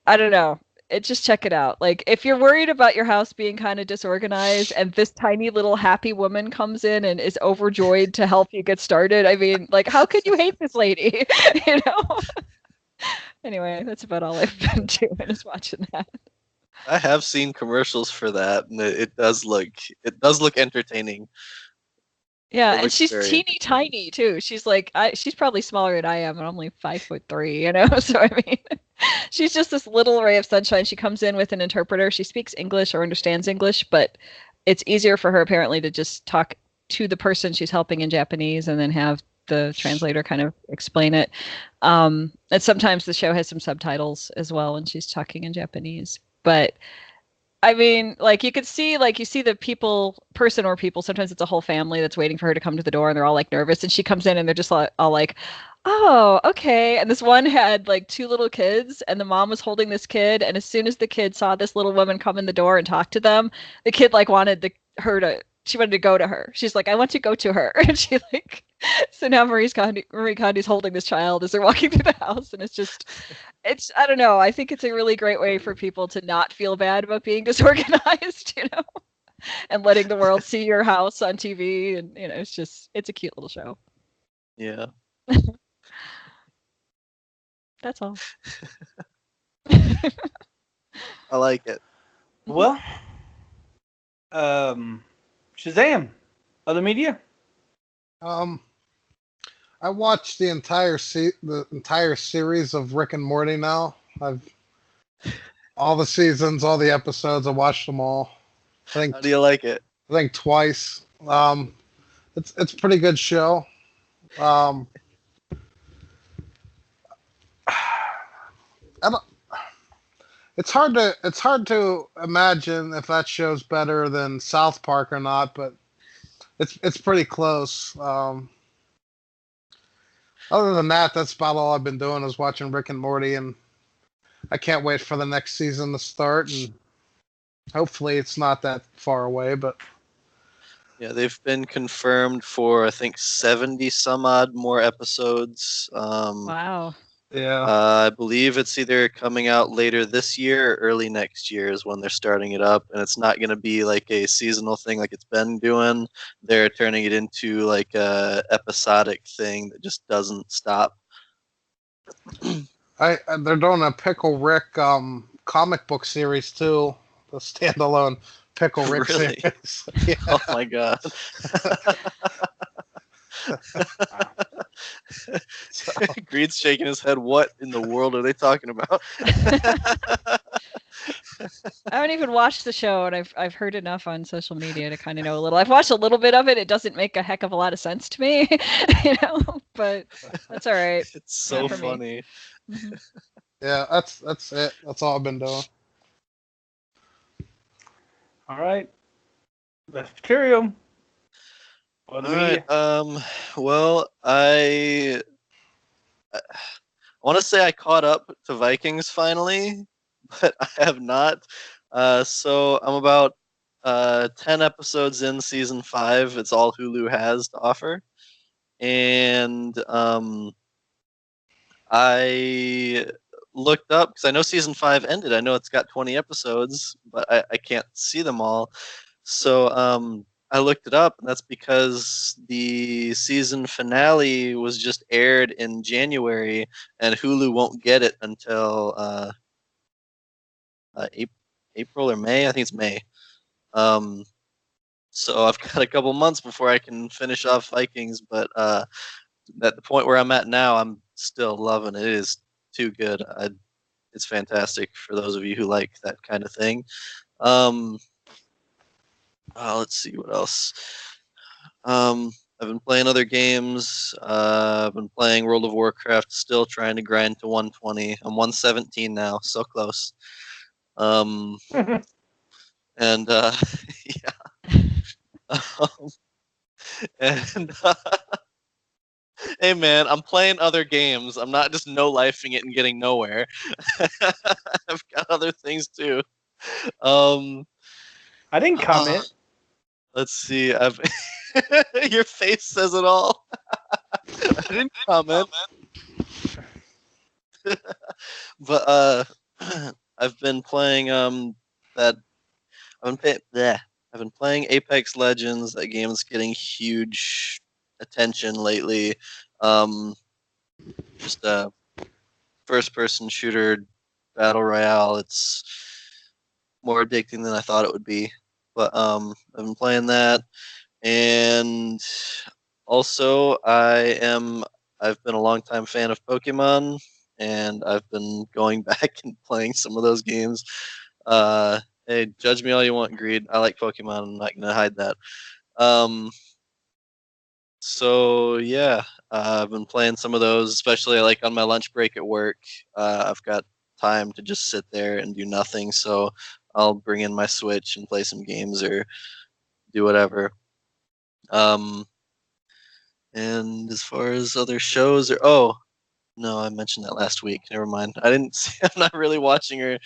I don't know. Just check it out. Like if you're worried about your house being kind of disorganized and this tiny little happy woman comes in and is overjoyed to help you get started, I mean, like how could you hate this lady? Anyway, that's about all I've been doing is watching that. I have seen commercials for that, and it does look entertaining. Yeah, It and looks she's very teeny tiny too. She's like she's probably smaller than I am, and I'm only 5'3", So I mean, she's just this little ray of sunshine. She comes in with an interpreter. She speaks English or understands English, but it's easier for her apparently to just talk to the person she's helping in Japanese and then have the translator kind of explain it. And sometimes the show has some subtitles as well when she's talking in Japanese. But I mean, like you see the person or people, sometimes it's a whole family that's waiting for her to come to the door and they're all like nervous, and she comes in and they're just all like, oh, okay. And this one had like 2 little kids, and the mom was holding this kid, and as soon as the kid saw this little woman come in the door and talk to them, the kid like she wanted to go to her. She's like, I want to go to her. And she like, so now Marie Kondo's holding this child as they're walking through the house. And I don't know. I think it's a really great way for people to not feel bad about being disorganized, and letting the world see your house on TV. And, it's a cute little show. Yeah. That's all. I like it. Well, Shazam, other media. I watched the entire series of Rick and Morty now. All the seasons, all the episodes. I watched them all. How do you like it? I think twice. It's a pretty good show. It's hard to imagine if that show's better than South Park or not, but it's pretty close. Other than that, that's about all I've been doing is watching Rick and Morty, and I can't wait for the next season to start, and hopefully it's not that far away, but yeah, they've been confirmed for I think 70 some odd more episodes. Wow. Yeah. I believe it's either coming out later this year or early next year is when they're starting it up, and it's not going to be like a seasonal thing like it's been doing. They're turning it into like a episodic thing that just doesn't stop. They're doing a Pickle Rick comic book series too. The standalone Pickle Rick Really? series. Yeah. Oh my god. Greed's shaking his head. What in the world are they talking about? I haven't even watched the show, and I've heard enough on social media to kind of know a little. I've watched a little bit of it. It doesn't make a heck of a lot of sense to me, but that's all right. It's so for me. funny. Mm-hmm. Yeah, that's it. That's all I've been doing. All right. Vespertilio. All right. Well, I want to say I caught up to Vikings finally, but I have not. So I'm about 10 episodes in season 5. It's all Hulu has to offer, and I looked up because I know season 5 ended. I know it's got 20 episodes, but I can't see them all. So I looked it up, and that's because the season finale was just aired in January, and Hulu won't get it until April or May. I think it's May. So I've got a couple months before I can finish off Vikings, but at the point where I'm at now, I'm still loving it. It is too good. It's fantastic for those of you who like that kind of thing. Let's see what else. I've been playing other games. I've been playing World of Warcraft, still trying to grind to 120. I'm 117 now, so close. And yeah. And hey man, I'm playing other games. I'm not just no-lifing it and getting nowhere. I've got other things too. I didn't comment. Let's see. Your face says it all. I didn't comment. But I've been playing I've been playing Apex Legends. That game's getting huge attention lately. Just a first-person shooter battle royale. It's more addicting than I thought it would be. But I've been playing that, and also I've been a longtime fan of Pokemon, and I've been going back and playing some of those games. Hey, judge me all you want, Greed. I like Pokemon. I'm not gonna hide that. So yeah, I've been playing some of those, especially like on my lunch break at work. I've got time to just sit there and do nothing, so I'll bring in my Switch and play some games or do whatever. And as far as other shows, no, I mentioned that last week. Never mind. I'm not really watching or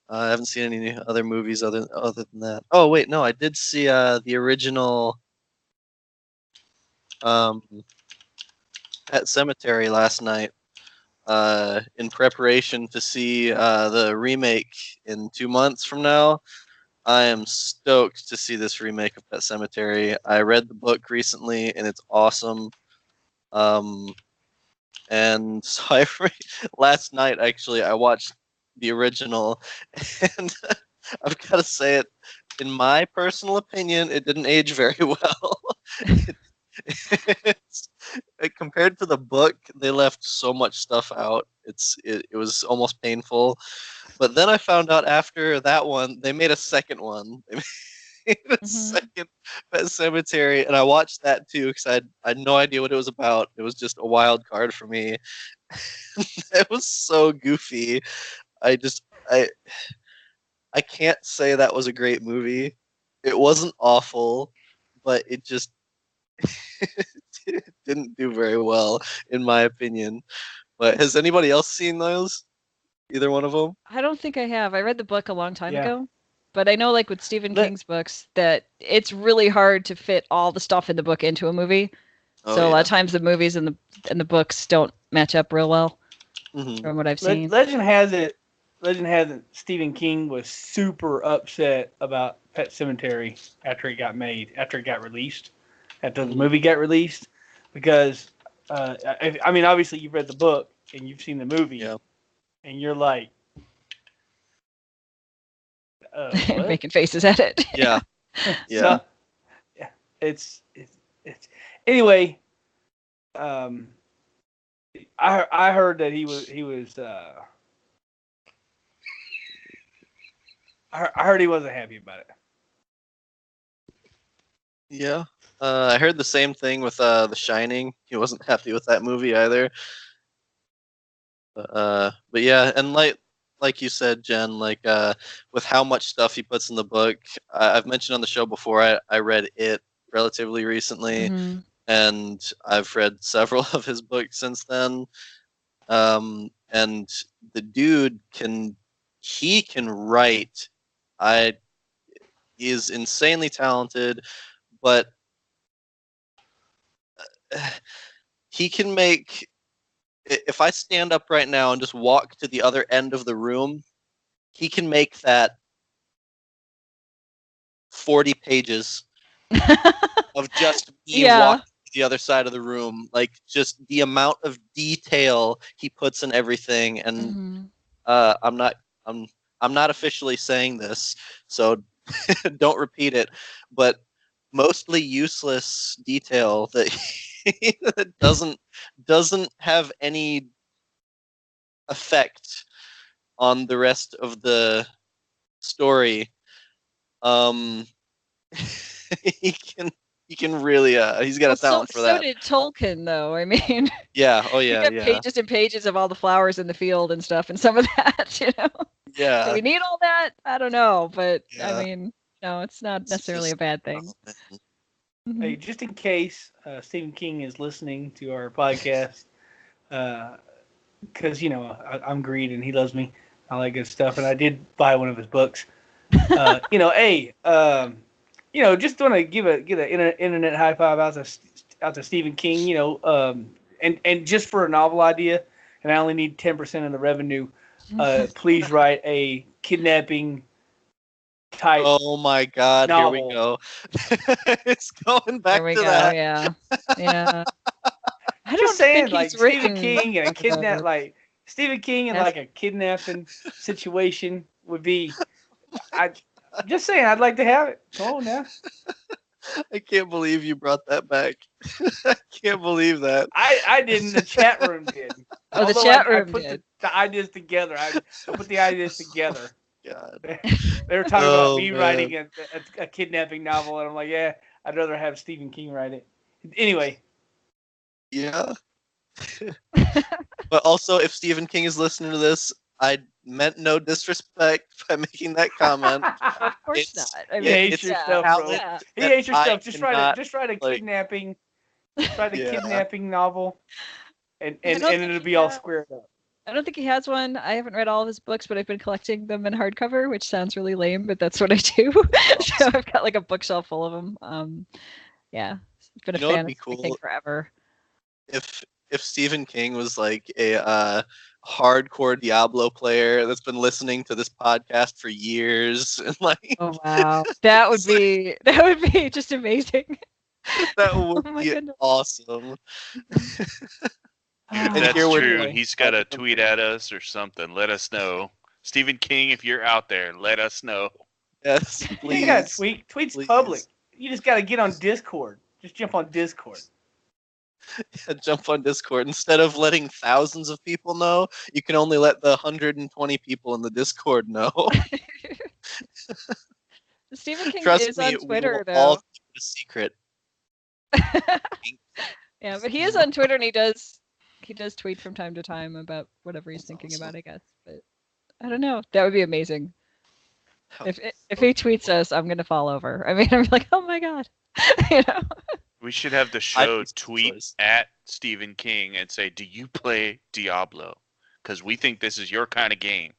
I haven't seen any other movies other than that. Oh wait, no, I did see the original Pet Sematary last night in preparation to see the remake in 2 months from now. I am stoked to see this remake of Pet Sematary. I read the book recently, and it's awesome. And so last night, actually, I watched the original, and I've got to say it, in my personal opinion, it didn't age very well. Compared to the book, they left so much stuff out. It was almost painful. But then I found out after that one, they made a second one. They made a second Pet Cemetery, and I watched that too because I had no idea what it was about. It was just a wild card for me. It was so goofy. I can't say that was a great movie. It wasn't awful, but it just didn't do very well, in my opinion. But has anybody else seen those? Either one of them? I don't think I have. I read the book a long time ago, but I know, like with Stephen King's books, that it's really hard to fit all the stuff in the book into a movie. So a lot of times the movies and the books don't match up real well. from what I've seen. Legend has it. Stephen King was super upset about Pet Cemetery after it got released, after the movie got released, because I mean, obviously you've read the book and you've seen the movie, and you're like, what? Making faces at it. Yeah. So, yeah. It's anyway. I heard that he was. I heard he wasn't happy about it. Yeah. I heard the same thing with The Shining. He wasn't happy with that movie either. But yeah, and like you said, Jen, with how much stuff he puts in the book, I've mentioned on the show before. I read it relatively recently, and I've read several of his books since then. And the dude can write. He is insanely talented, but he can make. If I stand up right now and just walk to the other end of the room, he can make that 40 pages of just me walking to the other side of the room. Like, just the amount of detail he puts in everything. And I'm not officially saying this, so don't repeat it, but mostly useless detail that doesn't have any effect on the rest of the story. He can really he's got a talent for that. So did Tolkien, though. I mean, yeah, oh yeah, you got pages and pages of all the flowers in the field and stuff, and some of that, you know. Yeah. Do we need all that? I don't know, but I mean, no, it's not necessarily a bad thing. Hey, just in case Stephen King is listening to our podcast, because I'm Greed and he loves me, all that good stuff, and I did buy one of his books. Just want to get an internet high five out to Stephen King. And just for a novel idea, and I only need 10% of the revenue. Please write a kidnapping type. Oh my God! Novel. Here we go. It's going back to that. Yeah. I Just saying, like Stephen King and a kidnap, like Stephen King and like a kidnapping situation would be. I'm just saying, I'd like to have it. Come on now. I can't believe you brought that back. I can't believe that. I didn't. The chat room did. Oh, the chat room put did. The ideas together. I put the ideas together. God. They were talking about me writing a kidnapping novel, and I'm like, yeah, I'd rather have Stephen King write it. Anyway. Yeah. But also, if Stephen King is listening to this, I meant no disrespect by making that comment. Of course not. I mean, he hates your stuff, bro. Yeah. He hates your stuff. Just write a kidnapping. Write a kidnapping novel, and it'll be all squared up. I don't think he has one. I haven't read all of his books, but I've been collecting them in hardcover, which sounds really lame, but that's what I do. So I've got like a bookshelf full of them. Yeah, been a fan of Stephen King forever. If Stephen King was like a hardcore Diablo player that's been listening to this podcast for years, and like, oh wow, that would be just amazing. That would be awesome. If that's true, he's got to tweet at us or something. Let us know. Stephen King, if you're out there, let us know. Yes, please. You got tweets please. Public. You just got to get on Discord. Just jump on Discord. Yeah, jump on Discord. Instead of letting thousands of people know, you can only let the 120 people in the Discord know. Stephen King Trust is me, on Twitter, we will though. all keep it a secret. Yeah, but he is on Twitter, and he does tweet from time to time about whatever he's thinking about, I guess. But I don't know. That would be amazing. If he tweets us, I'm gonna fall over. I mean, I'm like, oh my God, you know. We should have the show tweet at Stephen King and say, "Do you play Diablo? Because we think this is your kind of game."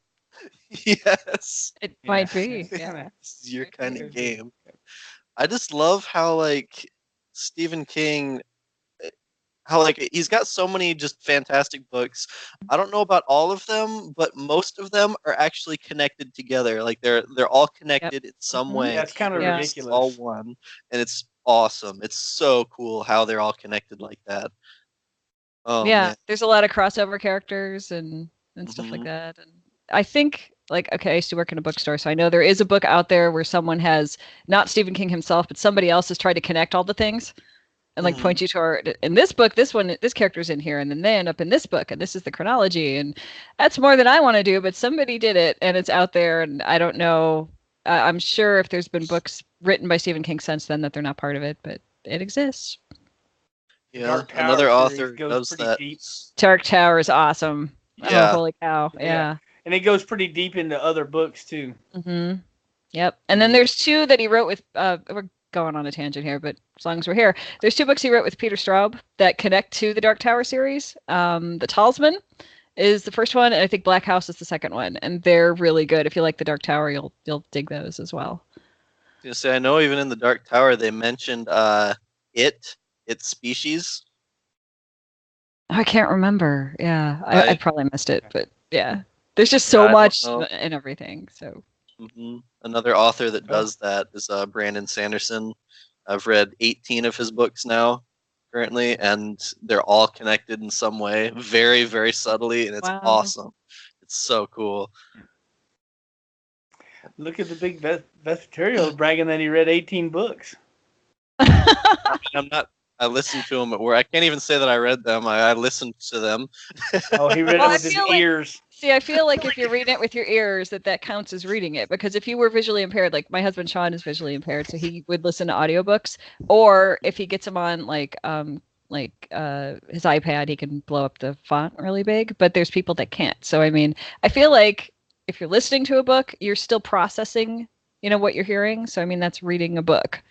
Yes, it might be. Yeah, this is your kind of game. I just love how like Stephen King. how like he's got so many just fantastic books. I don't know about all of them, but most of them are actually connected together. Like they're all connected in some way. Yeah, it's kind of even if Yeah. it's ridiculous. all one, and it's awesome. It's so cool how they're all connected like that. Oh Yeah, man. there's a lot of crossover characters and stuff like Mhm. that. And I think like okay, I used to work in a bookstore, so I know there is a book out there where someone has not Stephen King himself, but somebody else has tried to connect all the things and like Mhm. point you toward in this book, this character's in here, and then they end up in this book, and this is the chronology, and that's more than I want to do, but somebody did it, and it's out there, and I don't know. I'm sure if there's been books written by Stephen King since then that they're not part of it, but it exists. The Yeah, Dark Tower another series author goes does pretty that. deep. Dark Tower is awesome. Oh, Yeah. holy cow! Yeah. Yeah. And it goes pretty deep into other books too. Mm-hmm. Yep. And then Mhm. there's two that he wrote with. We're going on a tangent here, but as long as we're here, there's two books he wrote with Peter Straub that connect to the Dark Tower series. The Talisman is the first one, and I think Black House is the second one, and they're really good. If you like the Dark Tower, you'll dig those as well. I was gonna say, I know even in the Dark Tower they mentioned its species. I can't remember. Yeah, I probably missed it, but yeah, there's just Yeah, so I don't much know. and everything. So Another author that Oh. does that is Brandon Sanderson. I've read 18 of his books now, currently, and they're all connected in some way, very, very subtly, and it's wow. awesome. It's so cool. Look at the big Vespertilio bragging that he read 18 books. I mean, I'm not. I listened to them at work. I can't even say that I read them. I listened to them. Oh, he read Well, it I with his feel like- ears. See, I feel like if you're reading it with your ears, that counts as reading it. Because if you were visually impaired, like my husband Sean is visually impaired, so he would listen to audiobooks. Or if he gets them on his iPad, he can blow up the font really big. But there's people that can't. So I mean, I feel like if you're listening to a book, you're still processing, what you're hearing. So I mean, that's reading a book,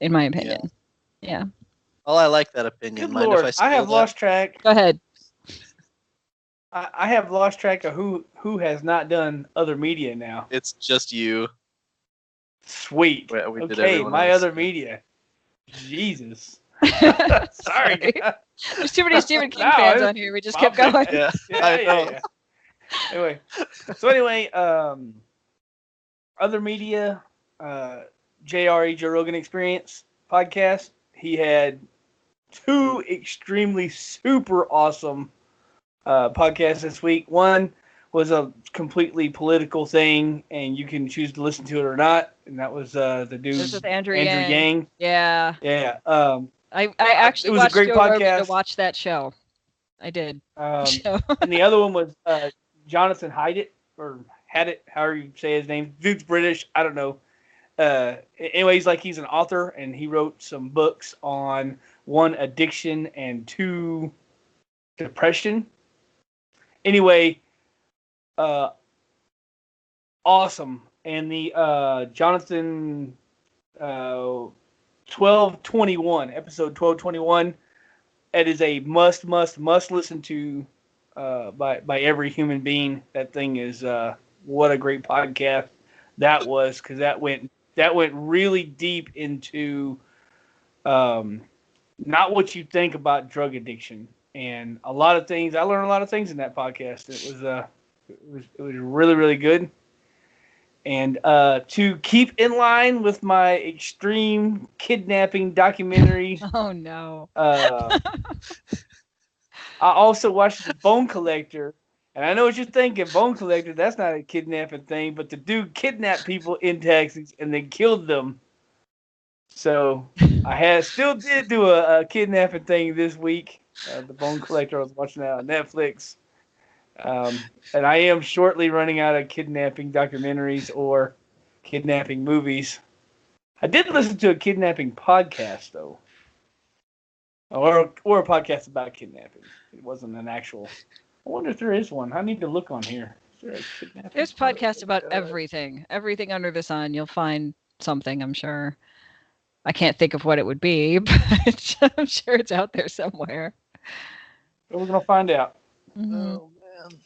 in my opinion. Yeah. Well, I like that opinion. Good Mind lord, if I I steal have that? lost track. Go ahead. I have lost track of who has not done other media now. It's just you. Sweet. We did Okay, everyone my else. other media. Jesus. Sorry. Sorry. There's too many Stephen King No, fans it's on here. We just my kept going. bad. Yeah, Yeah, I know. yeah. Anyway, other media, JRE Joe Rogan Experience podcast. He had two extremely super awesome podcasts this week. One was a completely political thing, and you can choose to listen to it or not. And that was the dude This is Andrew Yang. Yeah. Yeah. I actually It was a watched great Joe Rogan to podcast. watch that show. I did. So- And the other one was Jonathan Haidt, or Haddit, however you say his name. Dude's British. I don't know. Anyway, he's an author, and he wrote some books on one, addiction, and two, depression. Anyway, awesome. And the Jonathan 1221, episode 1221, it is a must listen to by every human being. That thing is what a great podcast that was, because that went really deep into not what you think about drug addiction, and a lot of things. I learned a lot of things in that podcast. It was really, really good. And to keep in line with my extreme kidnapping documentary, Oh no. I also watched The Bone Collector. And I know what you're thinking, Bone Collector, that's not a kidnapping thing, but the dude kidnapped people in Texas and then killed them. So I still did do a kidnapping thing this week. The Bone Collector, I was watching that on Netflix. And I am shortly running out of kidnapping documentaries or kidnapping movies. I did listen to a kidnapping podcast, though. Or a podcast about kidnapping. It wasn't an actual. I wonder if there is one. I need to look on here. Is there a kidnapping There's podcasts about podcast? everything. Everything under the sun. You'll find something, I'm sure. I can't think of what it would be, but I'm sure it's out there somewhere. But we're gonna find out. Mhm. Oh man.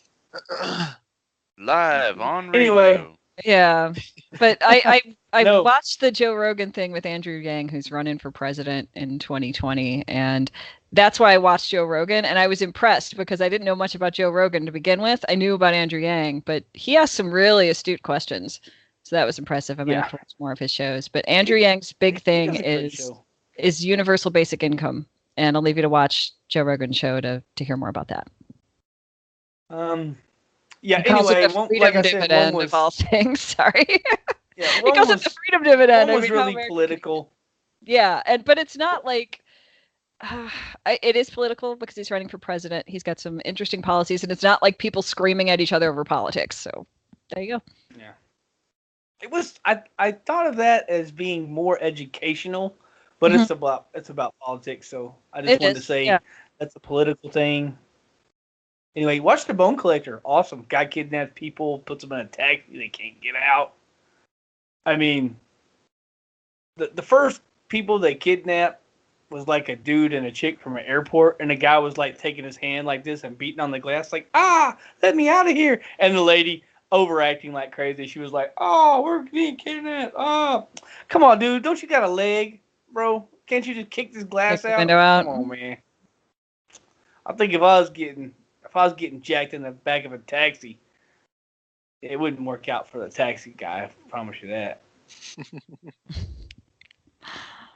Live on radio. Anyway. Yeah, but I No. watched the Joe Rogan thing with Andrew Yang, who's running for president in 2020, and that's why I watched Joe Rogan, and I was impressed because I didn't know much about Joe Rogan to begin with. I knew about Andrew Yang, but he asked some really astute questions, so that was impressive. I'm gonna have to watch more of his shows. But Andrew Yang's big He thing does a great show. is universal basic income, and I'll leave you to watch Joe Rogan's show to hear more about that. Yeah. He calls Anyway, it the freedom dividend of all things. Sorry. Yeah, He calls it the freedom dividend. One was I mean, how really American- political. Yeah, but it's not like it is political because he's running for president. He's got some interesting policies, and it's not like people screaming at each other over politics. So there you go. Yeah. It was. I thought of that as being more educational, but it's about politics. So I just wanted to say that's a political thing. Anyway, watch The Bone Collector. Awesome. Guy kidnaps people, puts them in a taxi. They can't get out. I mean, the first people they kidnapped was like a dude and a chick from an airport, and the guy was like taking his hand like this and beating on the glass like, let me out of here. And the lady overacting like crazy. She was like, we're being kidnapped. Come on, dude. Don't you got a leg, bro? Can't you just kick this glass Kick the out? window out. Come on, man. I think if I was getting jacked in the back of a taxi, it wouldn't work out for the taxi guy. I promise you that.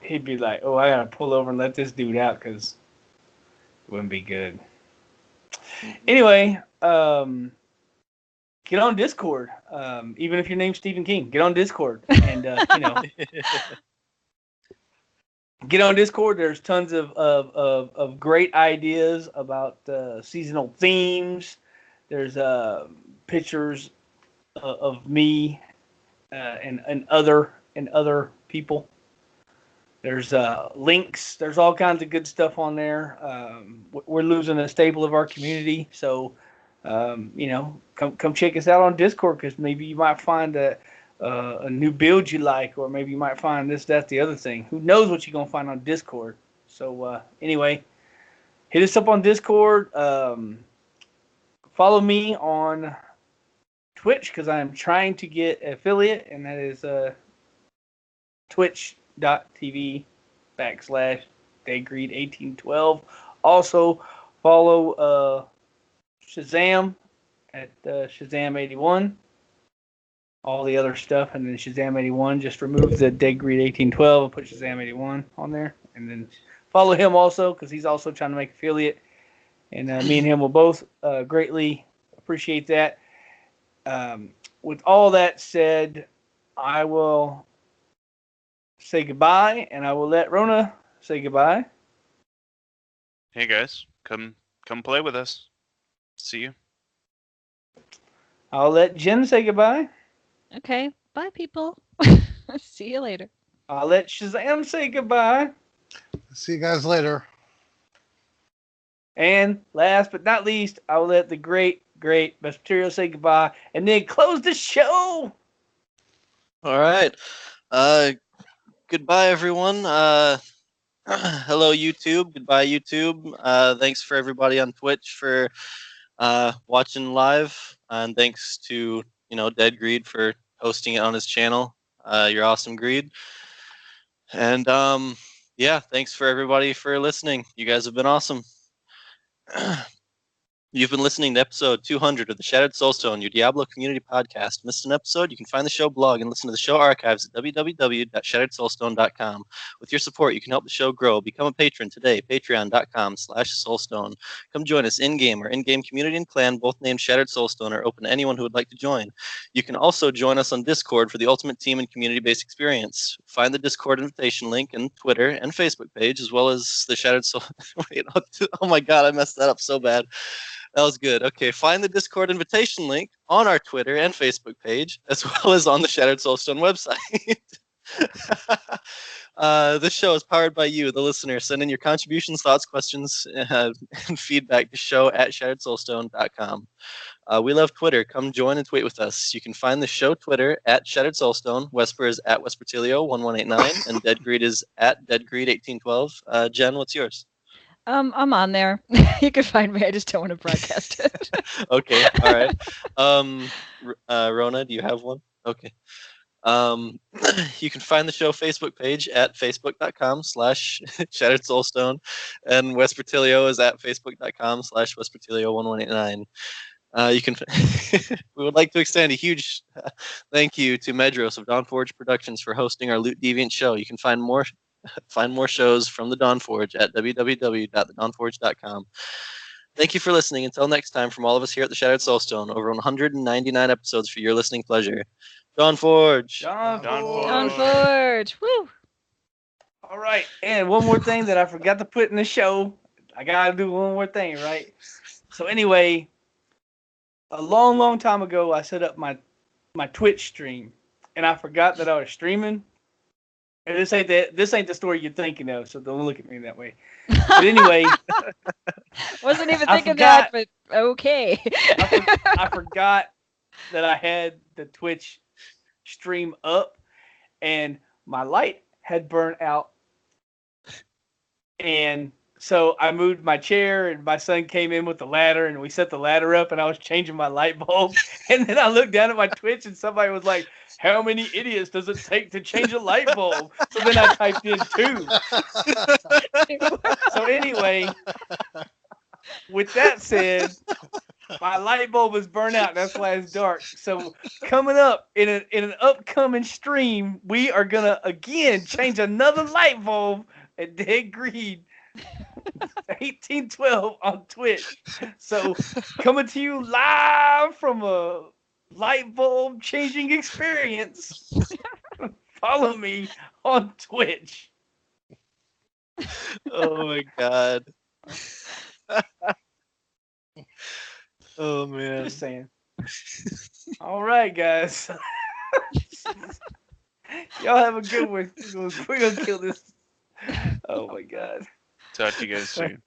He'd be like, I gotta pull over and let this dude out because it wouldn't be good. Anyway, get on Discord. Even if your name's Stephen King, get on Discord and get on Discord. There's tons of great ideas about seasonal themes. There's pictures of me and other people. There's links. There's all kinds of good stuff on there. We're losing a staple of our community, so come check us out on Discord because maybe you might find a new build you like, or maybe you might find this, that, the other thing. Who knows what you're gonna find on Discord? So anyway, hit us up on Discord. Follow me on Twitch because I am trying to get affiliate, and that is twitch.tv/Deadgreed1812. Also follow Shazam at Shazam81. All the other stuff, and then Shazam81. Just remove the Deadgreed1812 and put Shazam81 on there, and then follow him also because he's also trying to make affiliate. And me and him will both greatly appreciate that. With all that said, I will say goodbye, and I will let Rowna say goodbye. Hey guys, come play with us. See you. I'll let Jen say goodbye. Okay, bye people. See you later. I'll let Shazam say goodbye. See you guys later. And last but not least, I will let the great Vespertilio say goodbye, and then close the show. All right. Goodbye, everyone. Hello, YouTube. Goodbye, YouTube. Thanks for everybody on Twitch for watching live, and thanks to Deadgreed for hosting it on his channel. You're awesome, Greed. And thanks for everybody for listening. You guys have been awesome. You've been listening to episode 200 of the Shattered Soulstone, your Diablo community podcast. Missed an episode? You can find the show blog and listen to the show archives at www.shatteredsoulstone.com. With your support, you can help the show grow. Become a patron today, patreon.com/soulstone. Come join us in-game. Our in-game community and clan, both named Shattered Soulstone, are open to anyone who would like to join. You can also join us on Discord for the ultimate team and community-based experience. Find the Discord invitation link and Twitter and Facebook page, as well as the Shattered Soul. Wait, oh my god, I messed that up so bad. That was good. Okay, find the Discord invitation link on our Twitter and Facebook page, as well as on the Shattered Soulstone website. This show is powered by you, the listener. Send in your contributions, thoughts, questions, and feedback to show@shatteredsoulstone.com. We love Twitter. Come join and tweet with us. You can find the show Twitter at Shattered Soulstone. Wesper is at Vespertilio1189, and Deadgreed is at Deadgreed1812. Jen, what's yours? I'm on there. You can find me. I just don't want to broadcast it. Okay, all right. Rowna, do you have one? Okay. You can find the show Facebook page at facebook.com/Shattered Soulstone, and Vespertilio is at facebook.com/Vespertilio1189. You can. We would like to extend a huge thank you to Medros of Dawnforge Productions for hosting our Loot Deviant show. You can find more shows from the Dawnforge at www.thedawnforge.com. Thank you for listening. Until next time, from all of us here at the Shattered Soulstone, over 199 episodes for your listening pleasure. Dawnforge. Dawnforge. Woo! All right, and one more thing that I forgot to put in the show. I gotta do one more thing, right? So anyway, a long time ago, I set up my Twitch stream, and I forgot that I was streaming. And this ain't the story you're thinking of, so don't look at me that way. But anyway, wasn't even thinking that, but okay. I forgot that I had the Twitch stream up, and my light had burnt out, and so I moved my chair, and my son came in with the ladder, and we set the ladder up, and I was changing my light bulb, and then I looked down at my Twitch, and somebody was like, "How many idiots does it take to change a light bulb?" So then I typed in 2. So anyway, with that said, my light bulb is burnt out. That's why it's dark. So coming up in an upcoming stream, we are gonna again change another light bulb at Deadgreed 1812 on Twitch. So coming to you live from a light bulb changing experience. Follow me on Twitch. Oh my god. Oh man. Just saying. All right, guys. Y'all have a good one. We're gonna kill this. Oh my god. Talk to you guys soon.